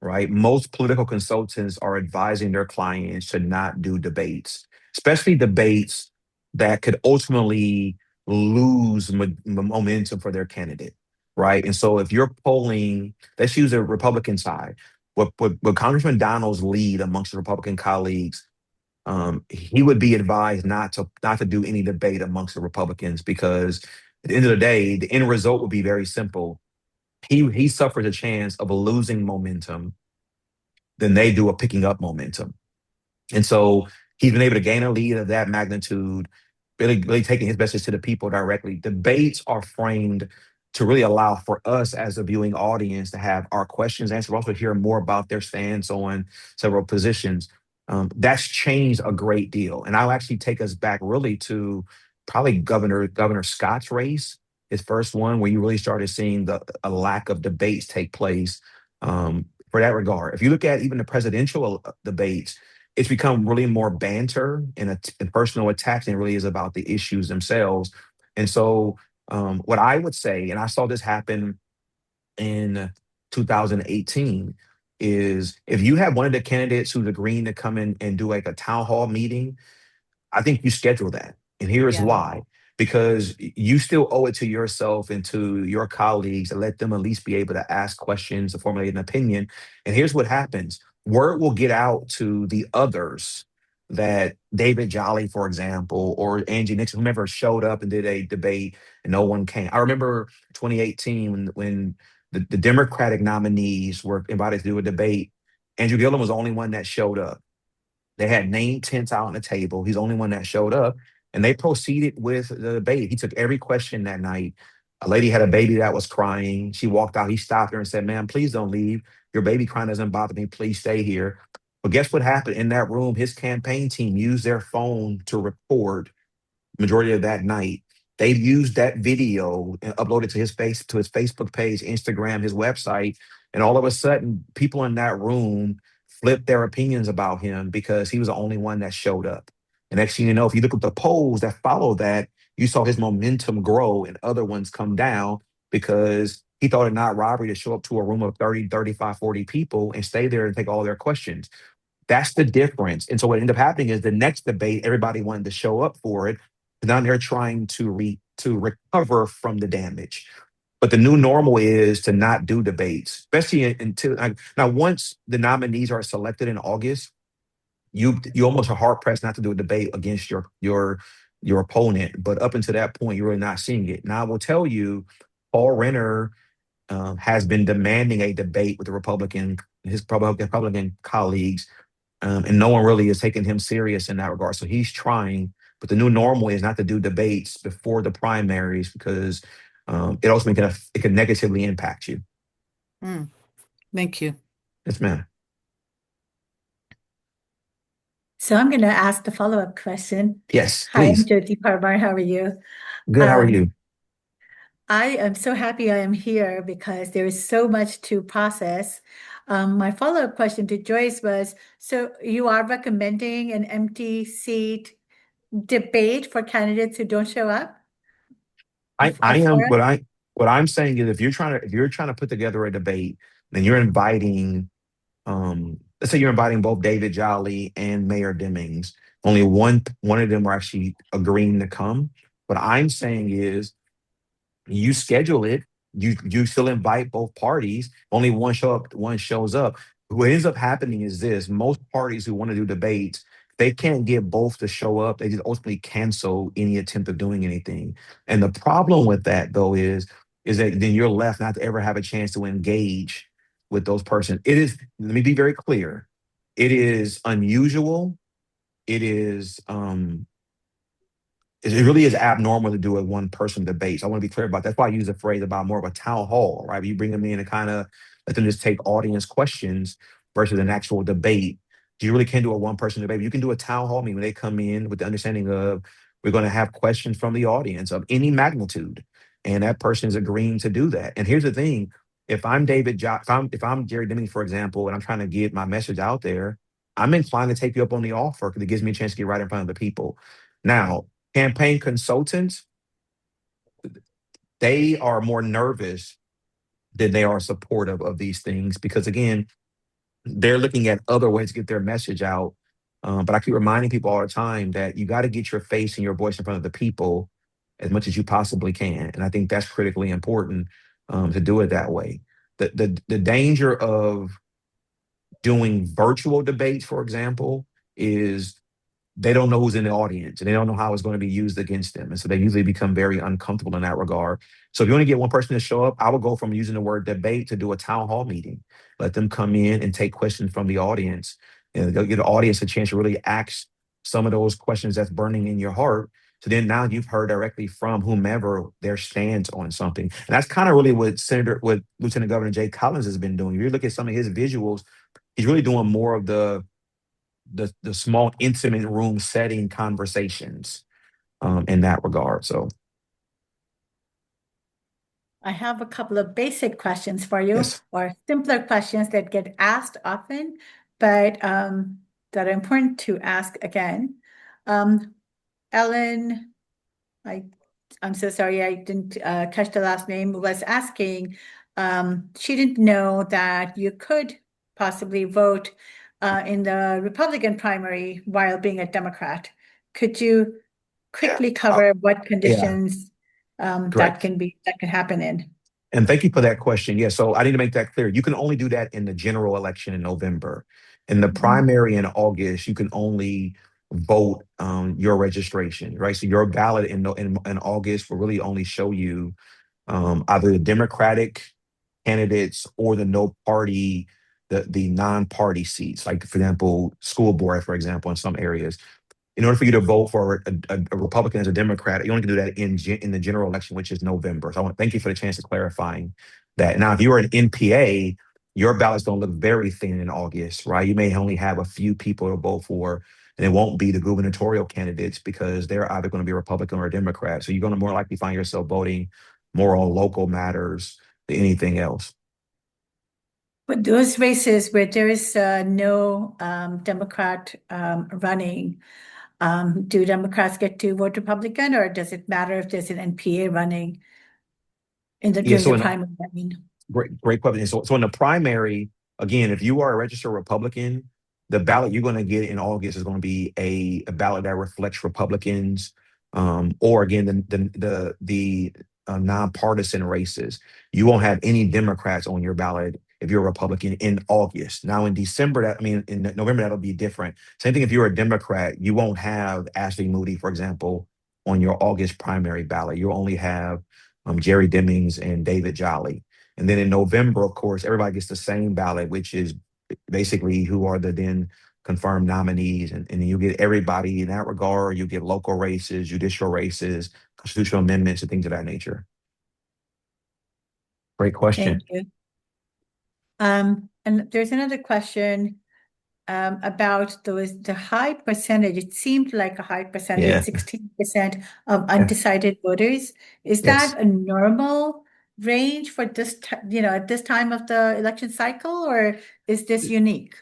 right? Most political consultants are advising their clients to not do debates, especially debates that could ultimately lose momentum for their candidate, right? And so if you're polling, let's use the Republican side, what Congressman Donald's lead amongst the Republican colleagues, he would be advised not to do any debate amongst the Republicans because at the end of the day, the end result would be very simple. He suffers a chance of losing momentum than they do of picking up momentum. And so he's been able to gain a lead of that magnitude, really taking his message to the people directly. Debates are framed to really allow for us as a viewing audience to have our questions answered, but also hear more about their stance on several positions. That's changed a great deal. And I'll actually take us back really to probably Governor Scott's race, his first one, where you really started seeing a lack of debates take place for that regard. If you look at even the presidential debates, it's become really more banter and personal attacks than it really is about the issues themselves. And so, what I would say, and I saw this happen in 2018, is if you have one of the candidates who's agreeing to come in and do like a town hall meeting, I think you schedule that. And here is Yeah. why. Because you still owe it to yourself and to your colleagues to let them at least be able to ask questions, to formulate an opinion. And here's what happens: word will get out to the others that David Jolly, for example, or Angie Nixon, whomever showed up and did a debate and no one came. I remember 2018 when the Democratic nominees were invited to do a debate. Andrew Gillum was the only one that showed up. They had name tents out on the table. He's the only one that showed up. And they proceeded with the debate. He took every question that night. A lady had a baby that was crying. She walked out. He stopped her and said, "Ma'am, please don't leave. Your baby crying doesn't bother me. Please stay here." But guess what happened in that room? His campaign team used their phone to record majority of that night. They've used that video and uploaded to his Facebook page, Instagram, his website, and all of a sudden, people in that room flipped their opinions about him because he was the only one that showed up. And next thing you know, if you look at the polls that follow that, you saw his momentum grow and other ones come down because he thought it not robbery to show up to a room of 30, 35, 40 people and stay there and take all their questions. That's the difference. And so what ended up happening is the next debate, everybody wanted to show up for it. Now they're trying to recover from the damage. But the new normal is to not do debates, especially until now. Once the nominees are selected in August, you almost are hard pressed not to do a debate against your opponent. But up until that point, you're really not seeing it. Now I will tell you, Paul Renner has been demanding a debate with the his Republican colleagues, and no one really is taking him serious in that regard. So he's trying, but the new normal is not to do debates before the primaries because it ultimately can negatively impact you. Mm, thank you. Yes, ma'am. So I'm going to ask the follow-up question. Yes, Hi, I'm please. Jyoti Parmar. How are you? Good. How are Um, you? I am so happy I am here because there is so much to process. My follow-up question to Joyce was, so you are recommending an empty seat debate for candidates who don't show up I am before us? what I'm saying is if you're trying to put together a debate, then you're inviting let's say you're inviting both David Jolly and Mayor Demings. Only one of them are actually agreeing to come. What I'm saying is you schedule it. You still invite both parties. Only one shows up. What ends up happening is this: most parties who want to do debates, they can't get both to show up. They just ultimately cancel any attempt of doing anything. And the problem with that, though, is is that then you're left not to ever have a chance to engage with those persons. It is, let me be very clear, it is unusual. It is it really is abnormal to do a one person debate. So I want to be clear about that. That's why I use the phrase about more of a town hall, right? You bring them in and kind of let them just take audience questions versus an actual debate. You really can't do a one person debate. You can do a town hall meeting when they come in with the understanding of we're going to have questions from the audience of any magnitude. And that person is agreeing to do that. And here's the thing. If I'm if I'm Jerry Deming, for example, and I'm trying to get my message out there, I'm inclined to take you up on the offer because it gives me a chance to get right in front of the people. Now, campaign consultants, they are more nervous than they are supportive of these things because, again, they're looking at other ways to get their message out. But I keep reminding people all the time that you got to get your face and your voice in front of the people as much as you possibly can. And I think that's critically important to do it that way. The danger of doing virtual debates, for example, is they don't know who's in the audience and they don't know how it's going to be used against them. And so they usually become very uncomfortable in that regard. So if you want to get one person to show up, I would go from using the word debate to do a town hall meeting. Let them come in and take questions from the audience. And they'll give the audience a chance to really ask some of those questions that's burning in your heart. So then now you've heard directly from whomever their stance on something. And that's kind of really what Lieutenant Governor Jay Collins has been doing. If you look at some of his visuals, he's really doing more of the small intimate room setting conversations in that regard. So I have a couple of basic questions for you, yes, or simpler questions that get asked often, but that are important to ask again. Ellen, I'm so sorry I didn't catch the last name, was asking, she didn't know that you could possibly vote in the Republican primary while being a Democrat. Could you yeah, quickly cover what yeah, conditions that correct. can happen in? And thank you for that question. Yeah, so I need to make that clear. You can only do that in the general election in November. In the Mhm. primary in August, you can only vote your registration, right? So your ballot in August will really only show you either the Democratic candidates or the no party, the non-party seats. Like for example, school board, for example, in some areas. In order for you to vote for a Republican as a Democrat, you only can do that in the general election, which is November. So I want to thank you for the chance of clarifying that. Now, if you are an NPA, your ballot's going to look very thin in August, right? You may only have a few people to vote for, and it won't be the gubernatorial candidates because they're either going to be a Republican or a Democrat. So you're going to more likely find yourself voting more on local matters than anything else. But those races where there is no Democrat running, do Democrats get to vote Republican, or does it matter if there's an NPA running Yeah, during the primary? I mean, great question. So in the primary, again, if you are a registered Republican, the ballot you're going to get in August is going to be a ballot that reflects Republicans, or again the nonpartisan races. You won't have any Democrats on your ballot if you're a Republican in August. Now in December, in November that'll be different. Same thing if you're a Democrat, you won't have Ashley Moody, for example, on your August primary ballot. You'll only have Jerry Demings and David Jolly. And then in November, of course, everybody gets the same ballot, which is basically who are the then confirmed nominees. And then you get everybody in that regard. You get local races, judicial races, constitutional amendments, and things of that nature. Great question. thank you. And there's another question about the high percentage. It seemed like a high percentage, Yeah. 16% of Yeah. undecided voters. Is Yes. that a normal range for at this time of the election cycle, or is this unique?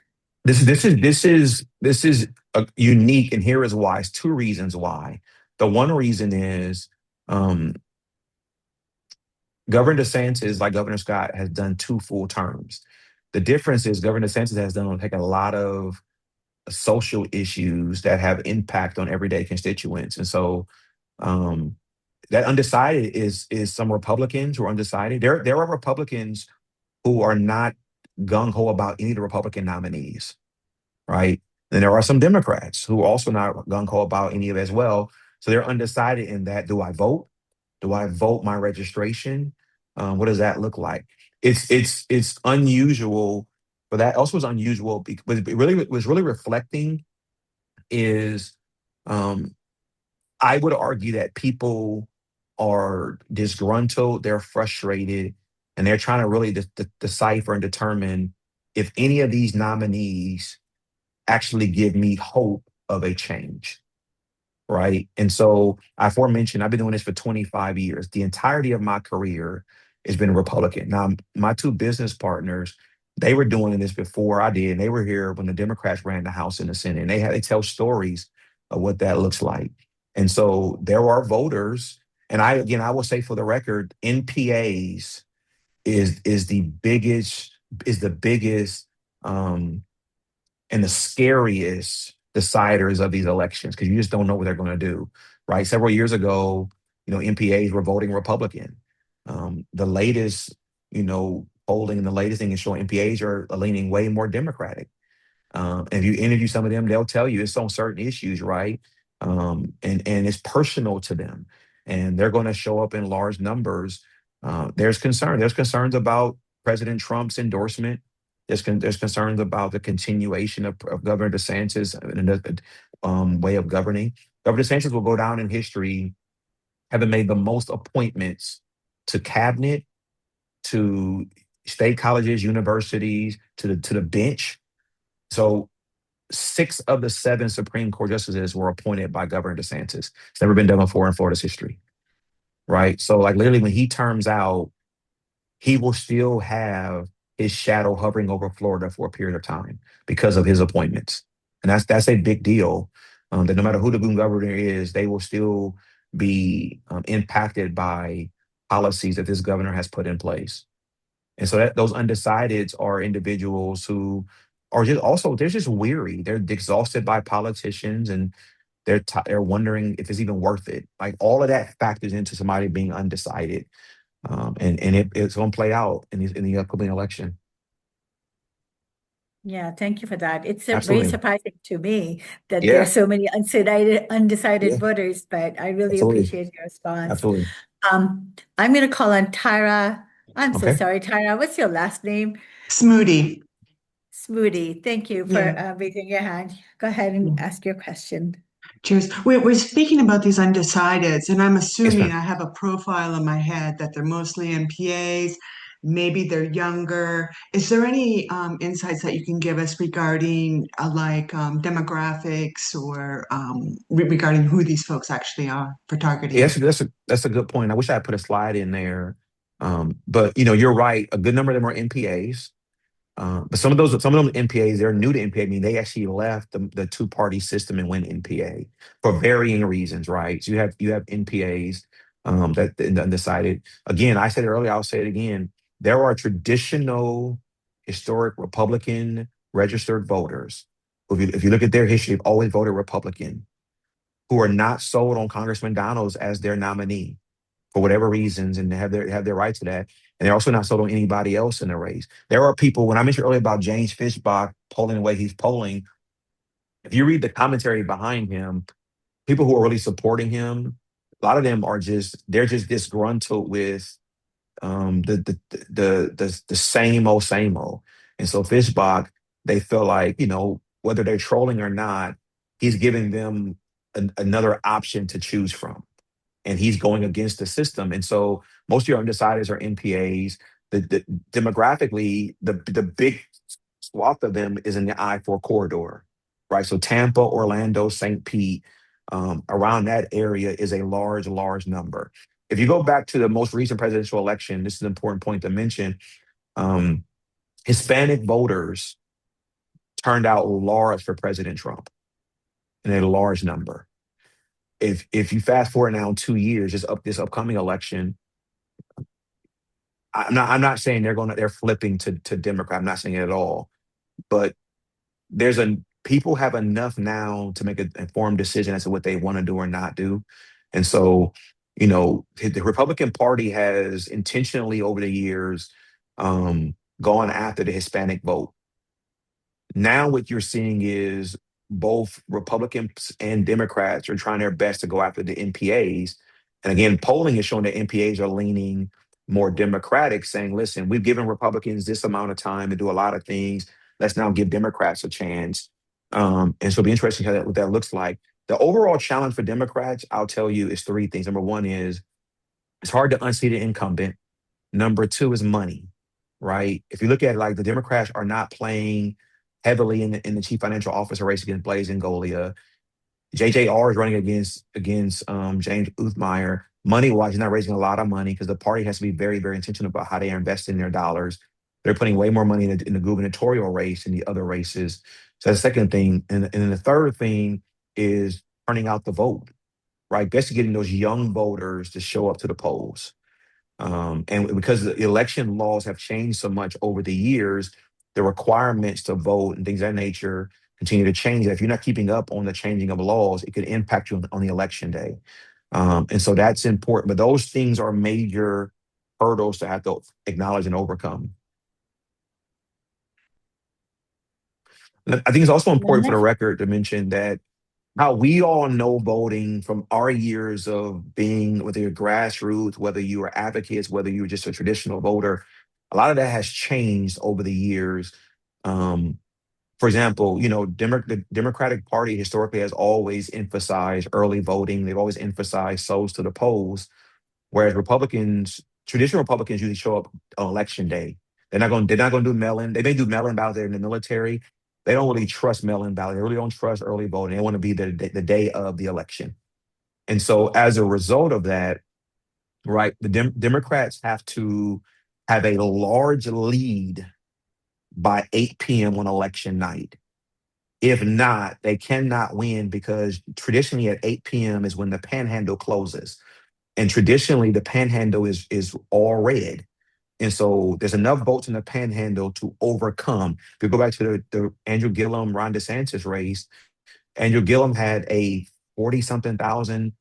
This is unique, and here is why. It's two reasons why. The one reason is Governor DeSantis, like Governor Scott, has done two full terms. The difference is Governor DeSantis has done take a lot of social issues that have impact on everyday constituents, and so um, that undecided is some Republicans who are undecided. There are Republicans who are not gung ho about any of the Republican nominees, right? And there are some Democrats who are also not gung ho about any of it as well. So they're undecided in that: do I vote? Do I vote my registration? What does that look like? It's unusual, but that also is unusual because it really was really reflecting is um, I would argue that people are disgruntled, they're frustrated, and they're trying to really decipher and determine if any of these nominees actually give me hope of a change. Right. And so I aforementioned, I've been doing this for 25 years. The entirety of my career has been Republican. Now, my two business partners, they were doing this before I did. And they were here when the Democrats ran the House and the Senate. And they tell stories of what that looks like. And so there are voters, and I will say for the record, NPAs is the biggest um and the scariest deciders of these elections because you just don't know what they're going to do, right? Several years ago, MPAs were voting Republican. The latest, polling and the latest thing is showing MPAs are leaning way more Democratic. If you interview some of them, they'll tell you it's on certain issues, right? And it's personal to them, and they're going to show up in large numbers. There's concern. There's concerns about President Trump's endorsement. There's concerns about the continuation of Governor DeSantis and way of governing. Governor DeSantis will go down in history having made the most appointments to cabinet, to state colleges, universities, to the bench. So 6 of the 7 Supreme Court justices were appointed by Governor DeSantis. It's never been done before in Florida's history, right? So, like literally, when he terms out, he will still have his shadow hovering over Florida for a period of time because of his appointments, and that's a big deal. That no matter who the governor is, they will still be impacted by policies that this governor has put in place. And so that those undecideds are individuals who are just also they're just weary. They're exhausted by politicians and they're wondering if it's even worth it. Like all of that factors into somebody being undecided. It's going to play out in the upcoming election. Yeah, thank you for that. It's very Absolutely. surprising to me that there are Yeah. so many undecided Yeah. voters, but I really Absolutely. appreciate your response. Absolutely. I'm going to call on Tyra. I'm so Okay. sorry, Tyra. What's your last name? Smoothie. Smoothie. Thank you for Yeah. raising your hand. Go ahead and ask your question. Cheers. We're speaking about these undecideds, and I'm Yes, assuming ma'am. I have a profile in my head that they're mostly MPAs, maybe they're younger. Is there any insights that you can give us regarding demographics or regarding who these folks actually are for Yeah, targeting? that's a good point. I wish I had put a slide in there. But you're right. A good number of them are NPAs. But some of them NPAs, they're new to NPA. I mean, they actually left the two-party system and went NPA for varying reasons, right? So you have NPAs that undecided. Again, I said it earlier, I'll say it again. There are traditional historic Republican registered voters. If you look at their history, they've always voted Republican, who are not sold on Congressman Donalds as their nominee for whatever reasons, and they have their right to that. And they're also not sold on anybody else in the race. There are people, when I mentioned earlier about James Fishbach polling the way he's polling, if you read the commentary behind him, people who are really supporting him, a lot of them they're just disgruntled with the same old. And so Fishbach, they feel like, whether they're trolling or not, he's giving them another option to choose from, and he's going against the system. And so most of your undecideds are NPAs. Demographically, the big swath of them is in the I-4 corridor, right? So Tampa, Orlando, St. Pete, around that area is a large, large number. If you go back to the most recent presidential election, this is an important point to mention. Um, Hispanic voters turned out large for President Trump in a large number. If you fast forward now 2 years, this upcoming election, I'm not saying they're flipping to Democrat. I'm not saying it at all. But people have enough now to make an informed decision as to what they want to do or not do. And so, the Republican Party has intentionally over the years gone after the Hispanic vote. Now what you're seeing is both Republicans and Democrats are trying their best to go after the NPAs. And again, polling is showing that NPAs are leaning more Democratic, saying, listen, we've given Republicans this amount of time to do a lot of things. Let's now give Democrats a chance. And so it'll be interesting what that looks like. The overall challenge for Democrats, I'll tell you, is three things. Number one is it's hard to unseat an incumbent. Number two is money, right? If you look at it, like the Democrats are not playing heavily in the chief financial officer race against Blaise Ngolia. JJR is running against James Uthmeyer. Money wise, he's not raising a lot of money because the party has to be very, very intentional about how they are investing their dollars. They're putting way more money in the gubernatorial race and the other races. So that's the second thing. And then the third thing is turning out the vote, right? Basically getting those young voters to show up to the polls. And because the election laws have changed so much over the years, the requirements to vote and things of that nature continue to change. If you're not keeping up on the changing of laws, it could impact you on the election day. And so that's important. But those things are major hurdles to have to acknowledge and overcome. And I think it's also The important for the next, record to mention that how we all know voting from our years of being, whether you're grassroots, whether you were advocates, whether you were just a traditional voter, a lot of that has changed over the years. Um, for example, the Democratic Party historically has always emphasized early voting. They've always emphasized souls to the polls, whereas traditional Republicans usually show up on election day. They're not going to do mail-in. They may do mail-in ballots there in the military. They don't really trust mail-in ballot. They really don't trust early voting. They want to be the day of the election. And so as a result of that, right, the Democrats have to have a large lead by 8 p.m. on election night. If not, they cannot win because traditionally at 8 p.m. is when the panhandle closes. And traditionally the panhandle is all red. And so there's enough votes in the panhandle to overcome. If you go back to the Andrew Gillum, Ron DeSantis race, Andrew Gillum had a 40 something thousand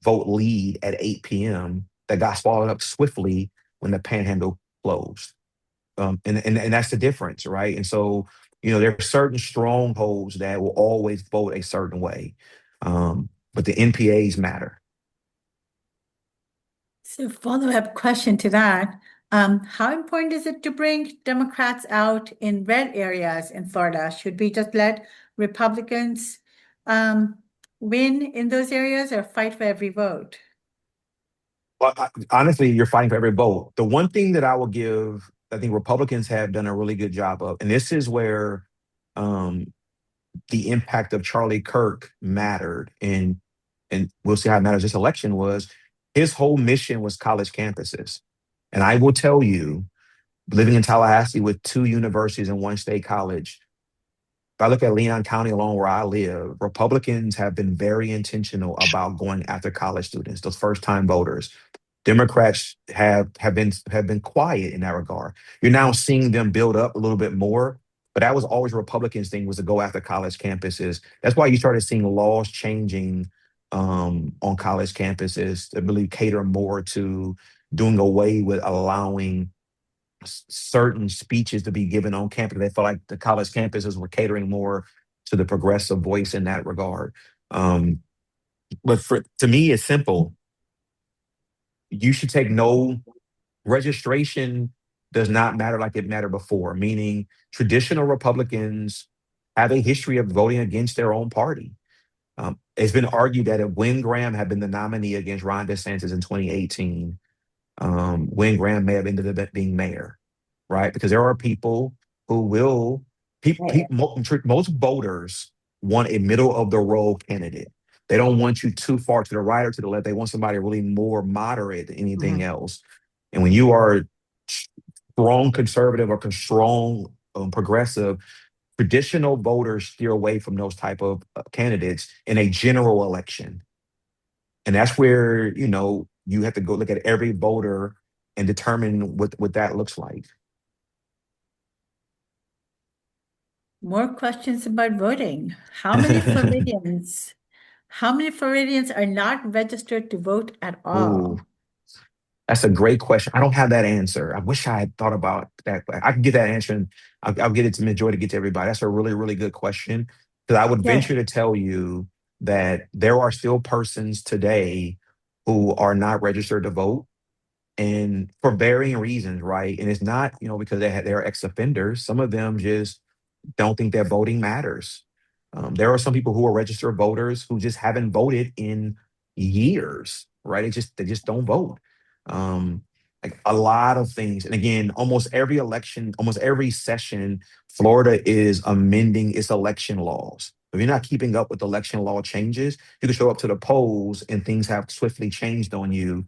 vote lead at 8 p.m. that got swallowed up swiftly when the panhandle closed. And that's the difference, right? And so, there are certain strongholds that will always vote a certain way. But the NPAs matter. so follow-up question to that. How important is it to bring Democrats out in red areas in Florida? Should we just let Republicans win in those areas or fight for every vote? Well, honestly, you're fighting for every vote. The one thing that I think Republicans have done a really good job of, and this is where um, the impact of Charlie Kirk mattered, and we'll see how it matters this election was. His whole mission was college campuses, and I will tell you, living in Tallahassee with two universities and one state college. If I look at Leon County alone where I live, Republicans have been very intentional about going after college students, those first time voters. Democrats have been quiet in that regard. You're now seeing them build up a little bit more, but that was always Republicans' thing was to go after college campuses. That's why you started seeing laws changing on college campuses to really cater more to doing away with allowing certain speeches to be given on campus. They felt like the college campuses were catering more to the progressive voice in that regard. Um, but to me, it's simple. You should take no registration does not matter like it mattered before, meaning traditional Republicans have a history of voting against their own party. It's been argued that if Wynn Graham had been the nominee against Ron DeSantis in 2018, Wynn Graham may have ended up being mayor, right? Because there are people who will, most voters want a middle of the road candidate. They don't want you too far to the right or to the left. They want somebody really more moderate than anything else. And when you are strong conservative or strong progressive, traditional voters steer away from those type of candidates in a general election. And that's where, you have to go look at every voter and determine what that looks like. More questions about voting. How many Floridians? How many Floridians are not registered to vote at Ooh, all? that's a great question. I don't have that answer. I wish I had thought about that. I can get that answer and I'll get it to Ms. Joy to get to everybody. That's a really, really good question. Because I would Yes. venture to tell you that there are still persons today who are not registered to vote. and for varying reasons, right? And it's not, because they're ex-offenders. Some of them just don't think that voting matters. There are some people who are registered voters who just haven't voted in years, right? They just don't vote. Um, like a lot of things. And again, almost every election, almost every session, Florida is amending its election laws. If you're not keeping up with election law changes, you can show up to the polls and things have swiftly changed on you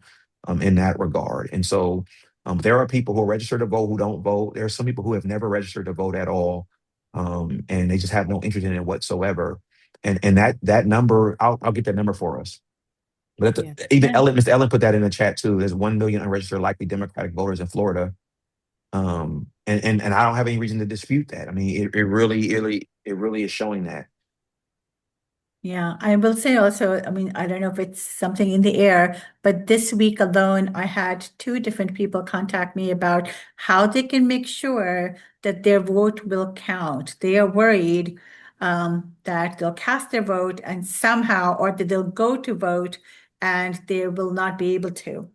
in that regard. And so there are people who are registered to vote who don't vote. There are some people who have never registered to vote at all, and they just have no interest in it whatsoever. And that number, I'll get that number for us. But Yeah. even Yeah. Mr. Ellen put that in the chat too. There's 1 million unregistered likely Democratic voters in Florida. And I don't have any reason to dispute that. I mean, it really is showing that. Yeah, I will say also, I mean, I don't know if it's something in the air, but this week alone, I had two different people contact me about how they can make sure that their vote will count. They are worried that they'll cast their vote and somehow, or that they'll go to vote and they will not be able to.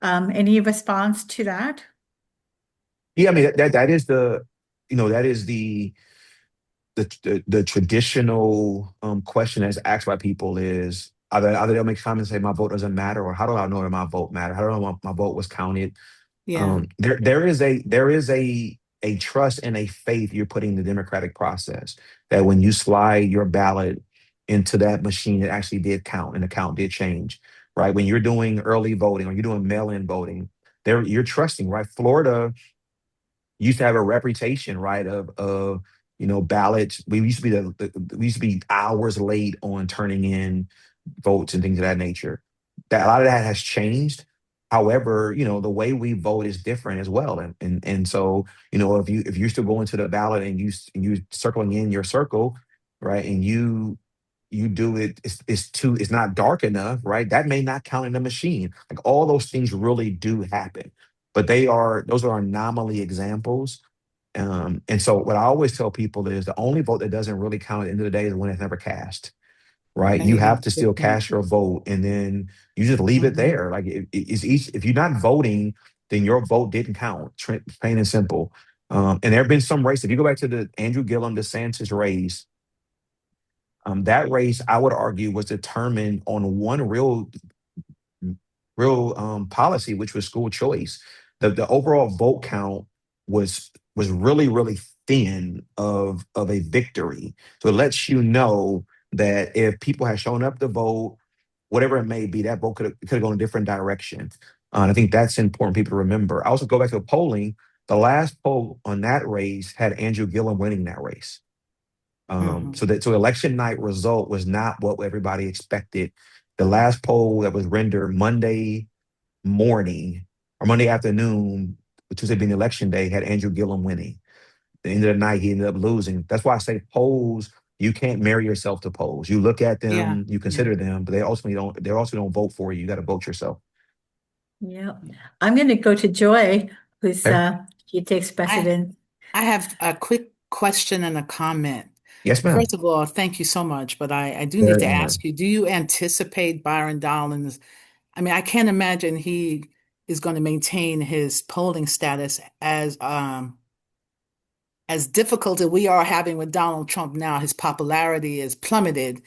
Any response to that? Yeah, I mean that is the traditional question that's asked by people is either they'll make comments and say my vote doesn't matter, or how do I know that my vote matters? How do I know my vote was counted? Yeah. There is a trust and a faith you're putting in the democratic process that when you slide your ballot into that machine, it actually did count and the count did change, right? When you're doing early voting or you're doing mail-in voting, there you're trusting, right? Florida used to have a reputation, right, of ballots. We used to be we used to be hours late on turning in votes and things of that nature. That a lot of that has changed. However, the way we vote is different as well. And so, if you're still going to the ballot and you circling in your circle, right, and you do it, it's not dark enough, right? That may not count in the machine. Like all those things really do happen, but those are anomaly examples. And so what I always tell people is the only vote that doesn't really count at the end of the day is the one that's never cast, right? You have Amen. to Good still point. cast your vote, and then you just leave it Mhm. there. Like it's each. If you're not voting, then your vote didn't count. Plain and simple. And there have been some races. If you go back to the Andrew Gillum DeSantis race, that race I would argue was determined on one real policy, which was school choice. The overall vote count was really thin of a victory. So it lets you know that if people had shown up to vote, whatever it may be, that vote could have gone a different direction. And I think that's important for people to remember. I also go back to the polling. The last poll on that race had Andrew Gillum winning that race. Mhm. So election night result was not what everybody expected. The last poll that was rendered Monday morning or Monday afternoon, Tuesday being election day, had Andrew Gillum winning. At the end of the night, he ended up losing. That's why I say polls, you can't marry yourself to polls. You look at Yeah. them, you Yeah. consider them, but they also don't vote for you. You got to vote yourself. Yeah. I'm going to go to Joy, who's Okay. she takes I precedence. I have a quick question and a comment. Yes, ma'am. First of all, thank you so much, but I do need Very to honored. ask you, do you anticipate Byron Donalds? I mean, I can't imagine he is going to maintain his polling status as difficult as we are having with Donald Trump now. His popularity is plummeted.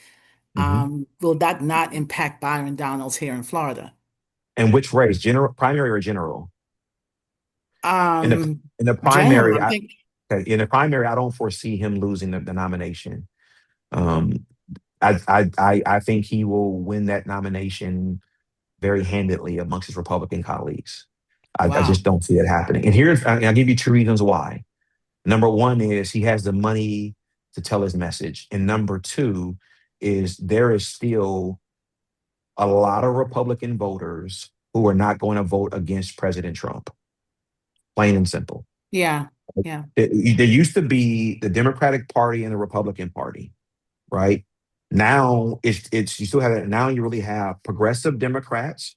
Mhm. Will that not impact Byron Donalds here in Florida? And which race, general, primary or general? In the Um, in the General, primary, I think. I don't foresee him losing the nomination. Um, I think he will win that nomination very handedly amongst his Republican colleagues. I Wow. just don't see it happening. And I'll give you two reasons why. Number one is he has the money to tell his message. And number two is there is still a lot of Republican voters who are not going to vote against President Trump, plain and simple. Yeah. Yeah. There used to be the Democratic Party and the Republican Party, right? Now it's you still have it. Now you really have progressive Democrats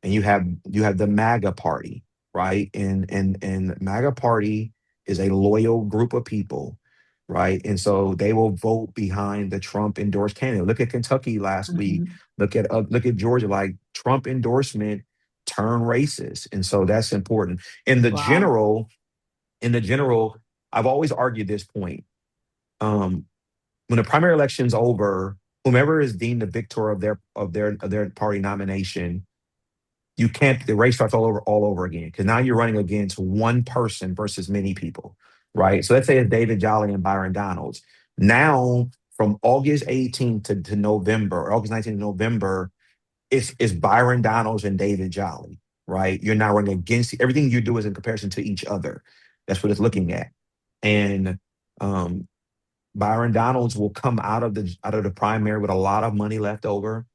and you have the MAGA party, right? And the MAGA party is a loyal group of people, right? And so they will vote behind the Trump endorsed candidate. Look at Kentucky last week. Mhm. Look at Georgia. Like Trump endorsement turn races. And so that's important. In the Wow. general, in the general, I've always argued this point. Um, when the primary election's over, whomever is deemed the victor of their party nomination, you can't the race starts all over again because now you're running against one person versus many people, right? So let's say it's David Jolly and Byron Donalds. Now from August 18th to November, or August 19th to November, it's Byron Donalds and David Jolly, right? You're now running against everything you do is in comparison to each other. That's what it's looking at. And um, Byron Donalds will come out of the primary with a lot of money left over.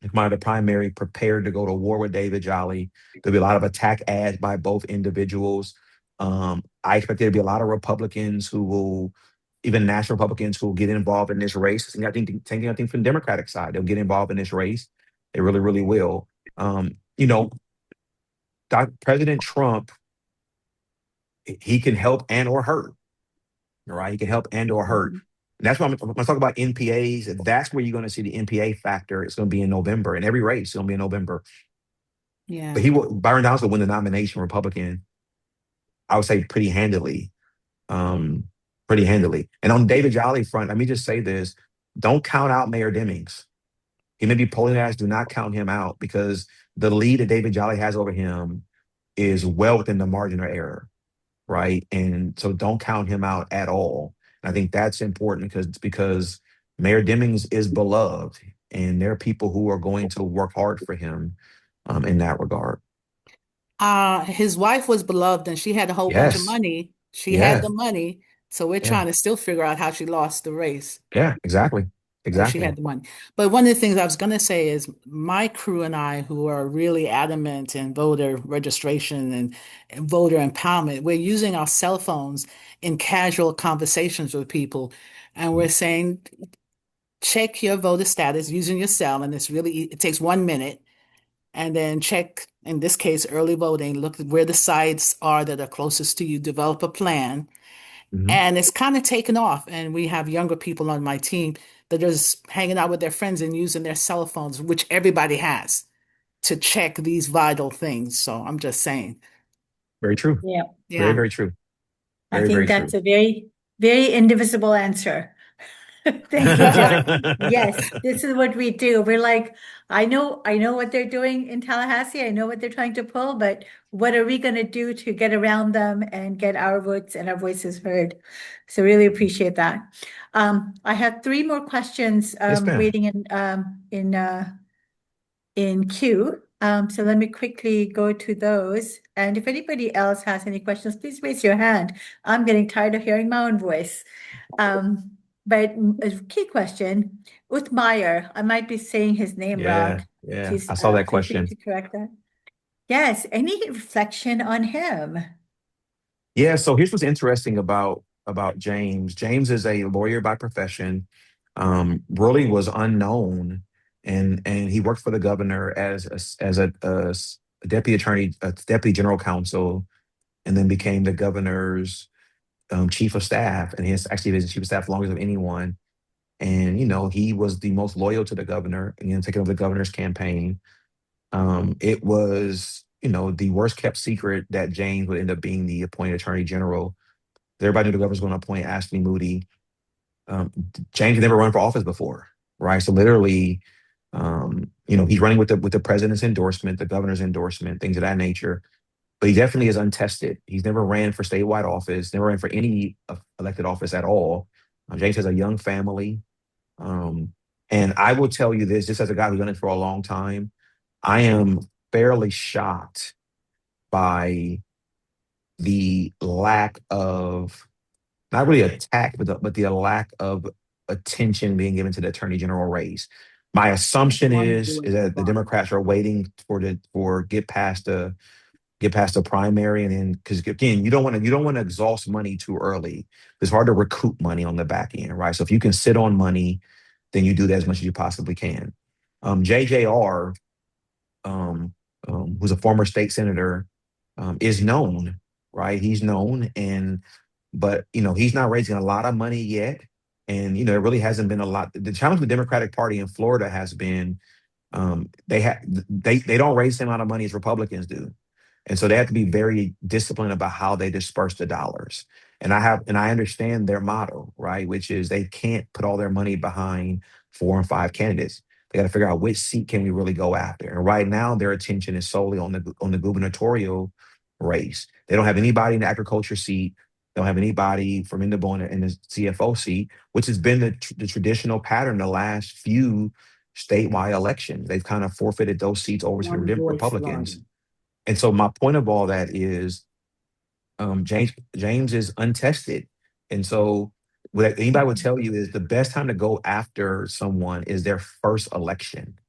Come out of the primary prepared to go to war with David Jolly. There'll be a lot of attack ads by both individuals. I expect there to be a lot of Republicans who will, even national Republicans who will get involved in this race. And I think same thing. I think from the Democratic side, they'll get involved in this race. They really, really will. You know, President Trump, he can help and or hurt. All right, he can help and or hurt. Mhm. And that's why when I talk about NPAs. That's where you're going to see the NPA factor. It's going to be in November, and every race is going to be in November. But Yeah. he will. Byron Donalds will win the nomination, Republican. I would say pretty handily, um, pretty handily. And on David Jolly front, let me just say this: don't count out Mayor Demings. He may be polling as do not count him out because the lead that David Jolly has over him is well within the margin of error, right? And so don't count him out at all. And I think that's important because Mayor Demings is beloved, and there are people who are going to work hard for him in that regard. His wife was beloved and she had a whole bunch of Yes, money. She had yeah, the money. So we're yeah, trying to still figure out how she lost the race. yeah, exactly, She exactly. had the money. But one of the things I was going to say is my crew and I, who are really adamant in voter registration and voter empowerment, we're using our cell phones in casual conversations with people. And we're saying, check your voter status using your cell. And it takes 1 minute. And then check, in this case, early voting, look at where the sites are that are closest to you, develop a plan. Mhm. And it's kind of taken off. And we have younger people on my team that are just hanging out with their friends and using their cell phones, which everybody has, to check these vital things. So I'm just saying. Very true. Yeah, Very, Yeah. very true. I Very, think very that's true. a very, very indivisible answer. Thank you, Joy. Yes, this is what we do. We're like, I know what they're doing in Tallahassee. I know what they're trying to pull, but what are we going to do to get around them and get our votes and our voices heard? So really appreciate that. I have three more questions Yes, ma'am. waiting in queue. So let me quickly go to those. And if anybody else has any questions, please raise your hand. I'm getting tired of hearing my own voice. But a key question, Uthmeyer, I might be saying his name wrong. Yeah, yeah. Please I saw that feel free question. to correct that. Yes, any reflection on him? Yeah, so here's what's interesting about James. James is a lawyer by profession. Really was unknown, and he worked for the governor as a deputy attorney, a deputy general counsel, and then became the governor's chief of staff. And he's actually been chief of staff longest of anyone. And he was the most loyal to the governor, and taking over the governor's campaign. It was, the worst kept secret that James would end up being the appointed attorney general. Everybody knew the governor was going to appoint Ashley Moody. James had never run for office before, right? So literally, he's running with the president's endorsement, the governor's endorsement, things of that nature. But he definitely is untested. He's never ran for statewide office, never ran for any elected office at all. James has a young family. Um, and I will tell you this, just as a guy who's done it for a long time, I am fairly shocked by the lack of not really attack, but the lack of attention being given to the attorney general race. My assumption One is doing the that the bottom. Democrats are waiting for get past the primary, and then because again, you don't want to exhaust money too early. It's hard to recoup money on the back end, right? So if you can sit on money, then you do that as much as you possibly can. JJR, um, who's a former state senator, is known, right? He's known, but he's not raising a lot of money yet, and it really hasn't been a lot. The challenge with the Democratic Party in Florida has been They don't raise the amount of money as Republicans do. And so they have to be very disciplined about how they disperse the dollars. And I understand their motto, right? Which is they can't put all their money behind 4 and 5 candidates. They got to figure out which seat can we really go after. And right now their attention is solely on the gubernatorial race. They don't have anybody in the agriculture seat. They don't have anybody from Indiana in the CFO seat, which has been the traditional pattern the last few statewide elections. They've kind of forfeited those seats over to the One voice Republicans. line. And so my point of all that is James is untested. And so what anybody would tell you is the best time to go after someone is their first election.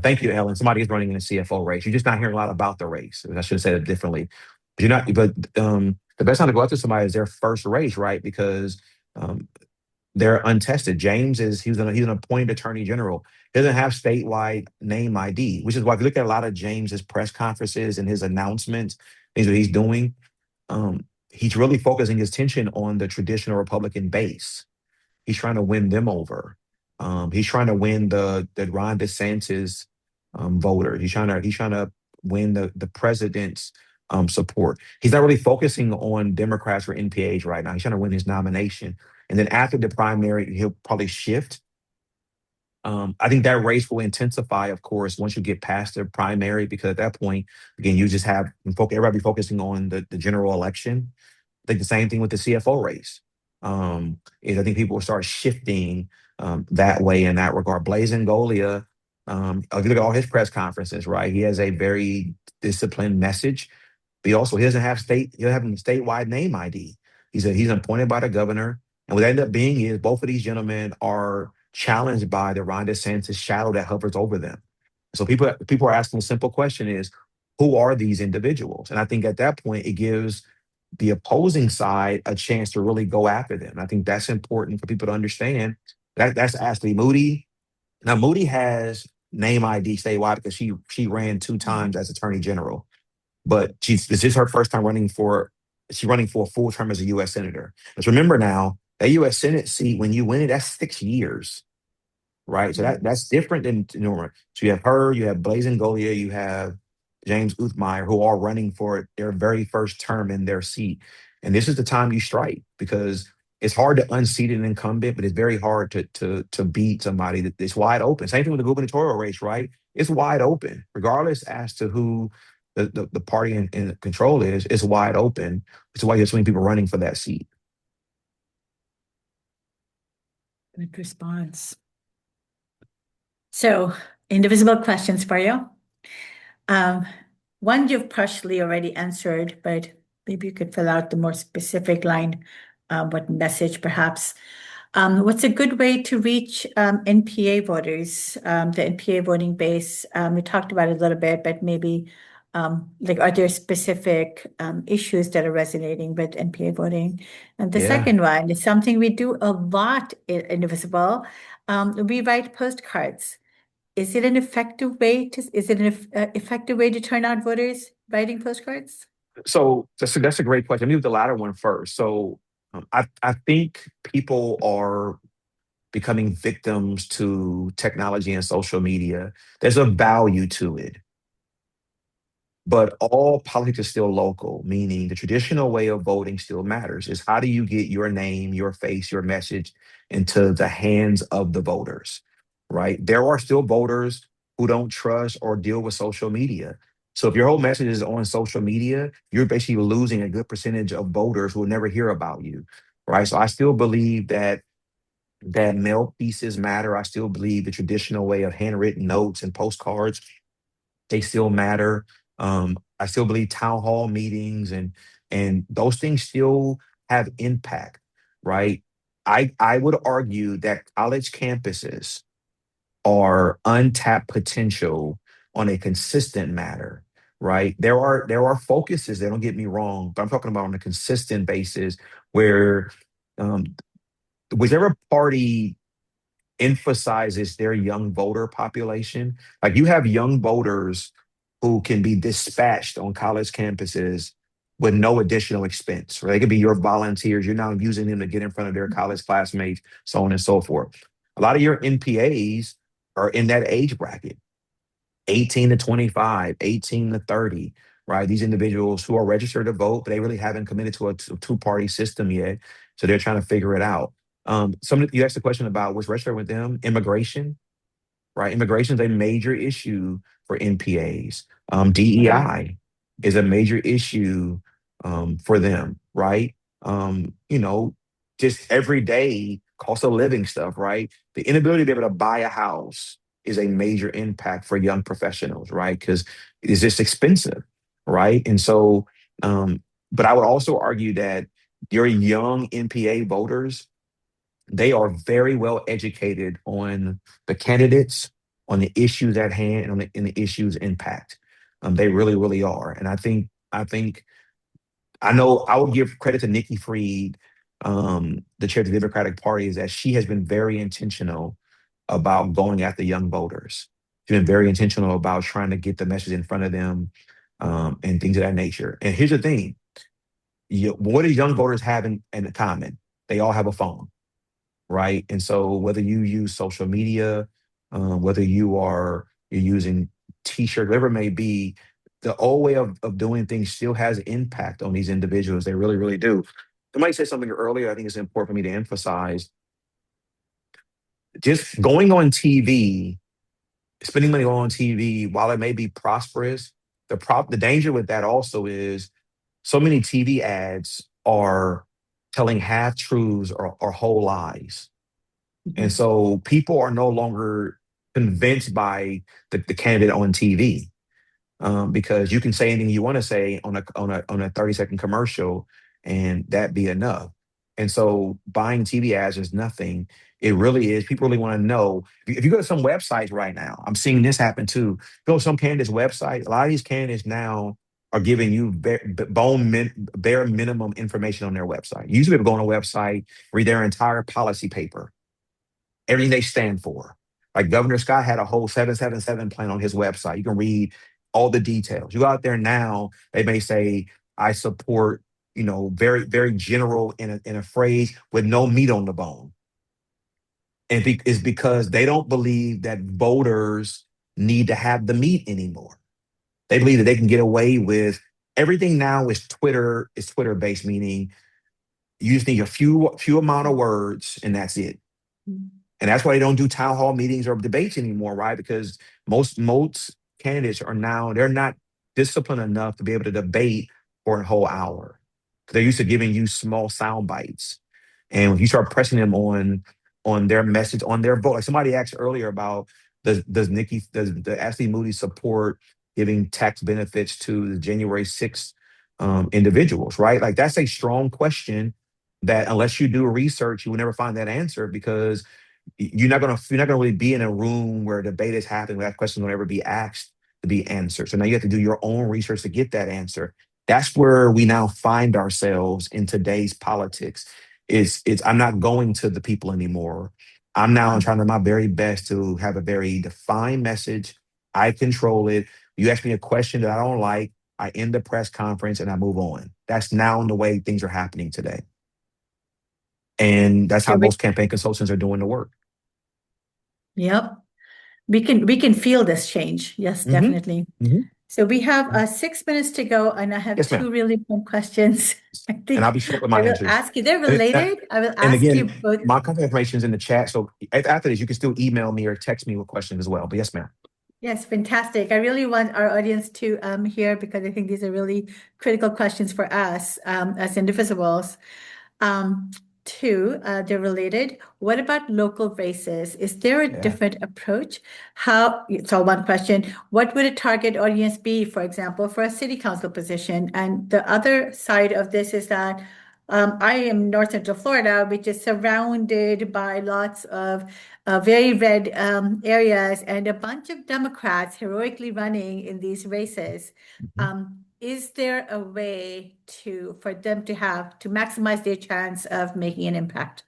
Thank you, Ellen. Somebody is running in a CFO race. You're just not hearing a lot about the race. I should have said it differently. But you're not, but the best time to go after somebody is their first race, right? Because um, they're untested. He's an appointed attorney general. He doesn't have statewide name ID, which is why if you look at a lot of James's press conferences and his announcements, things that he's doing, he's really focusing his attention on the traditional Republican base. He's trying to win them over. He's trying to win the Ron DeSantis voter. He's trying to win the president's support. He's not really focusing on Democrats or NPAs right now. He's trying to win his nomination. And then after the primary, he'll probably shift. I think that race will intensify, of course, once you get past the primary, because at that point, again, you just have everybody focusing on the general election. I think the same thing with the CFO race. Is I think people will start shifting that way in that regard. Blaise Ngolia, if you look at all his press conferences, right, he has a very disciplined message. But he doesn't have statewide name ID. He's appointed by the governor, and what ended up being is both of these gentlemen are challenged by the Ron DeSantis shadow that hovers over them. So people are asking a simple question: is who are these individuals? And I think at that point it gives the opposing side a chance to really go after them. And I think that's important for people to understand. That's Ashley Moody. Now Moody has name ID statewide because she ran 2 times as Attorney General, but this is her first time she's running for a full term as a U.S. Senator. Let's remember now, that U.S. Senate seat, when you win it, that's 6 years, right? So that's different than normal. So you have her, you have Blaise Ngolia, you have James Uthmeyer, who are running for their very first term in their seat. And this is the time you strike, because it's hard to unseat an incumbent, but it's very hard to beat somebody that's wide open. Same thing with the gubernatorial race, right? It's wide open, regardless as to who the party in control is. It's wide open. It's why you have so many people running for that seat. Good response. So, indivisible questions for you. One you've partially already answered, but maybe you could fill out the more specific line, what message perhaps. What's a good way to reach NPA voters, the NPA voting base? We talked about it a little bit, but maybe are there specific issues that are resonating with NPA voting? And the Yeah. second one is something we do a lot in Indivisible. We write postcards. Is it an effective way to turn out voters, writing postcards? So that's a great question. Let me do the latter one first. So I think people are becoming victims to technology and social media. There's a value to it, but all politics is still local, meaning the traditional way of voting still matters. Is how do you get your name, your face, your message into the hands of the voters, right? There are still voters who don't trust or deal with social media. So if your whole message is on social media, you're basically losing a good percentage of voters who will never hear about you, right? So I still believe that mail pieces matter. I still believe the traditional way of handwritten notes and postcards, they still matter. I still believe town hall meetings and those things still have impact, right? I would argue that college campuses are untapped potential on a consistent matter, right? There are focuses, they don't get me wrong, but I'm talking about on a consistent basis where um, whichever party emphasizes their young voter population. Like you have young voters who can be dispatched on college campuses with no additional expense. Or they could be your volunteers. You're now using them to get in front of their college classmates, so on and so forth. A lot of your NPAs are in that age bracket. 18 to 25, 18 to 30, right? These individuals who are registered to vote, but they really haven't committed to a two-party system yet. So they're trying to figure it out. You asked a question about what's registered with them, immigration, right? Immigration is a major issue for NPAs. Right. DEI is a major issue for them, right? You know, just everyday cost of living stuff, right? The inability to be able to buy a house is a major impact for young professionals, right? Because it's just expensive, right? And so, but I would also argue that your young NPA voters, they are very well educated on the candidates, on the issues at hand, and on the issues impact. They really, really are. And I know I would give credit to Nikki Fried, the chair of the Democratic Party, is that she has been very intentional about going after young voters. She's been very intentional about trying to get the message in front of them, and things of that nature. And here's the thing: what do young voters have in common? They all have a phone, right? And so whether you use social media, whether you're using t-shirt, whatever it may be, the old way of doing things still has impact on these individuals. They really, really do. Somebody said something earlier, I think it's important for me to emphasize. Just going on TV, spending money on TV, while it may be prosperous, the danger with that also is so many TV ads are telling half truths or whole lies. And Mhm. so people are no longer convinced by the candidate on TV, because you can say anything you want to say on a 30-second commercial and that be enough. And so buying TV ads is nothing. It really is. People really want to know. If you go to some websites right now, I'm seeing this happen too. Go to some candidates' website. A lot of these candidates now are giving you bare minimum information on their website. You used to be able to go on a website, read their entire policy paper, everything they stand for. Like Governor Scott had a whole 777 plan on his website. You can read all the details. You go out there now, they may say, I support, very, very general in a phrase with no meat on the bone. And it's because they don't believe that voters need to have the meat anymore. They believe that they can get away with everything now is Twitter based, meaning you just need a few amount of words and that's it. And that's why they don't do town hall meetings or debates anymore, right? Because most candidates they're not disciplined enough to be able to debate for a whole hour. They're used to giving you small sound bites. And when you start pressing them on their message, on their vote, like somebody asked earlier about does Ashley Moody support giving tax benefits to the January 6th individuals, right? Like that's a strong question that unless you do research, you will never find that answer because you're not gonna really be in a room where a debate is happening where that question will ever be asked to be answered. So now you have to do your own research to get that answer. That's where we now find ourselves in today's politics. It's I'm not going to the people anymore. I'm now trying to my very best to have a very defined message. I control it. You ask me a question that I don't like, I end the press conference and I move on. That's now the way things are happening today. And that's how So we, most campaign consultants are doing the work. yep, we can feel this change. Yes, Hmm. definitely. Hmm. So we have 6 minutes to go, and I have Yes, ma'am. two really fun questions. I And I'll think be short with I my will answers. ask you. They're And, related. I will and ask you again, both. my contact information is in the chat. So after this, you can still email me or text me with questions as well. But yes, ma'am. Yes, fantastic. I really want our audience to hear because I think these are really critical questions for us as individuals. Um, Two, they're related. What about local races? Is there a Yeah. different approach? So one question, what would a target audience be, for example, for a city council position? And the other side of this is that I am North Central Florida, which is surrounded by lots of very red areas and a bunch of Democrats heroically running in these races. Mhm. Is there a way for them to maximize their chance of making an impact?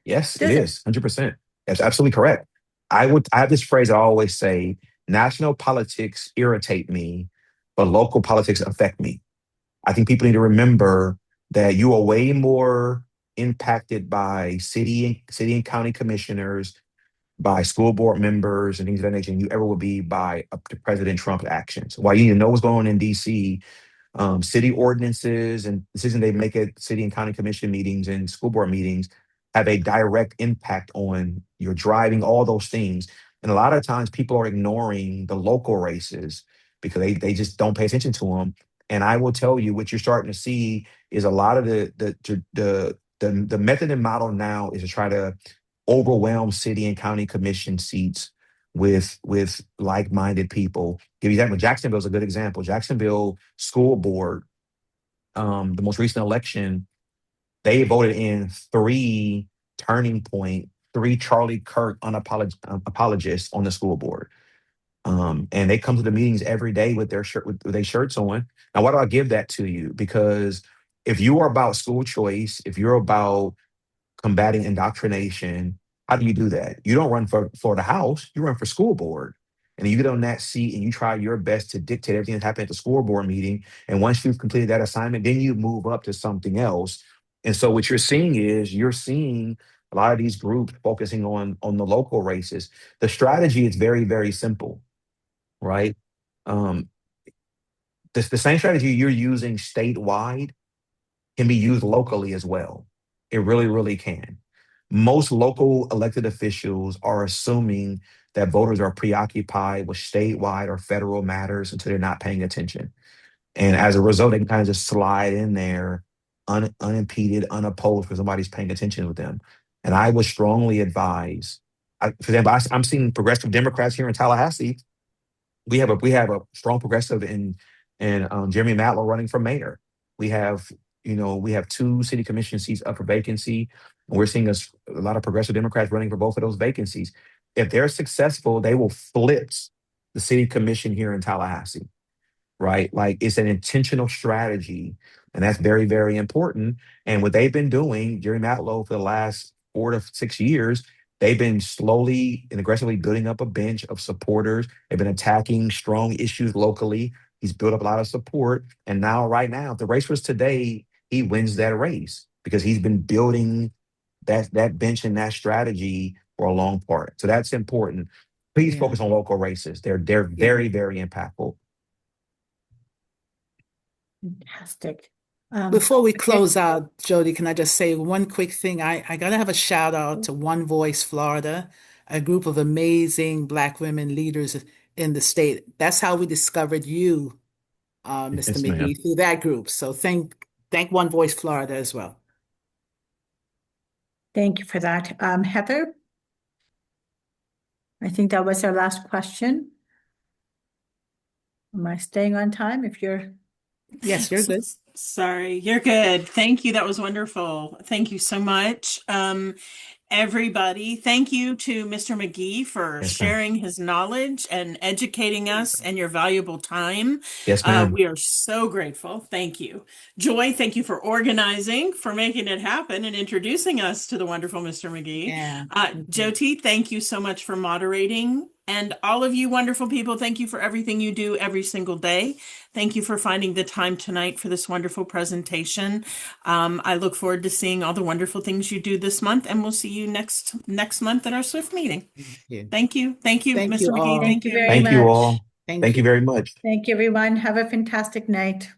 Yes, it Those are, is 100%. That's absolutely correct. I have this phrase I always say: national politics irritate me, but local politics affect me. I think people need to remember that you are way more impacted by city and county commissioners, by school board members and things of that nature than you ever would be by up to President Trump's actions. While you need to know what's going on in DC, city ordinances and decisions they make at city and county commission meetings and school board meetings have a direct impact on your driving, all those things. And a lot of times people are ignoring the local races because they just don't pay attention to them. And I will tell you what you're starting to see is a lot of the method and model now is to try to overwhelm city and county commission seats with like-minded people. Give you that. Jacksonville is a good example. Jacksonville School Board, the most recent election, they voted in three Turning Point, three Charlie Kirk apologists on the school board. And they come to the meetings every day with their shirts on. Now, why do I give that to you? Because if you are about school choice, if you're about combating indoctrination, how do you do that? You don't run for the House, you run for school board. And you get on that seat and you try your best to dictate everything that's happening at the school board meeting. And once you've completed that assignment, then you move up to something else. And so what you're seeing a lot of these groups focusing on the local races. The strategy is very, very simple, right? Um, the same strategy you're using statewide can be used locally as well. It really, really can. Most local elected officials are assuming that voters are preoccupied with statewide or federal matters until they're not paying attention. And as a result, they can kind of just slide in there unimpeded, unopposed because somebody's paying attention with them. And I would strongly advise, for example, I'm seeing progressive Democrats here in Tallahassee. We have a strong progressive in Jeremy Matlow running for mayor. We have we have two city commission seats up for vacancy. And we're seeing a lot of progressive Democrats running for both of those vacancies. If they're successful, they will flip the city commission here in Tallahassee, right? Like it's an intentional strategy, and that's very, very important. And what they've been doing, Jerry Matlow, for the last 4 to 6 years, they've been slowly and aggressively building up a bench of supporters. They've been attacking strong issues locally. He's built up a lot of support. And now, right now, if the race was today, he wins that race because he's been building that bench and that strategy for a long part. So that's important. Please Yeah. focus on local races. They're Yeah. very, very impactful. Fantastic. Before we close out, Jody, can I just say one quick thing? I gotta have a shout out to One Voice Florida, a group of amazing Black women leaders in the state. That's how we discovered you, Mr. Yes, ma'am. McGhee, through that group. So thank One Voice Florida as well. Thank you for that. Heather? I think that was our last question. Am I staying on time? If you're Yes, you're good. Sorry, you're good. Thank you. That was wonderful. Thank you so much. Everybody, thank you to Mr. McGhee for Yes, ma'am. sharing his knowledge and educating us and your valuable time. Yes, ma'am. We are so grateful. Thank you. Joy, thank you for organizing, for making it happen and introducing us to the wonderful Mr. McGhee. Yeah. Jyoti, thank you so much for moderating. And all of you wonderful people, thank you for everything you do every single day. Thank you for finding the time tonight for this wonderful presentation. I look forward to seeing all the wonderful things you do this month, and we'll see you next month at our SWIFT meeting. Yeah. Thank you. Thank you, Thank Mr. you McGhee. all. Thank you very Thank you much. all. Thank Thank you you. very much. Thank you, everyone. Have a fantastic night.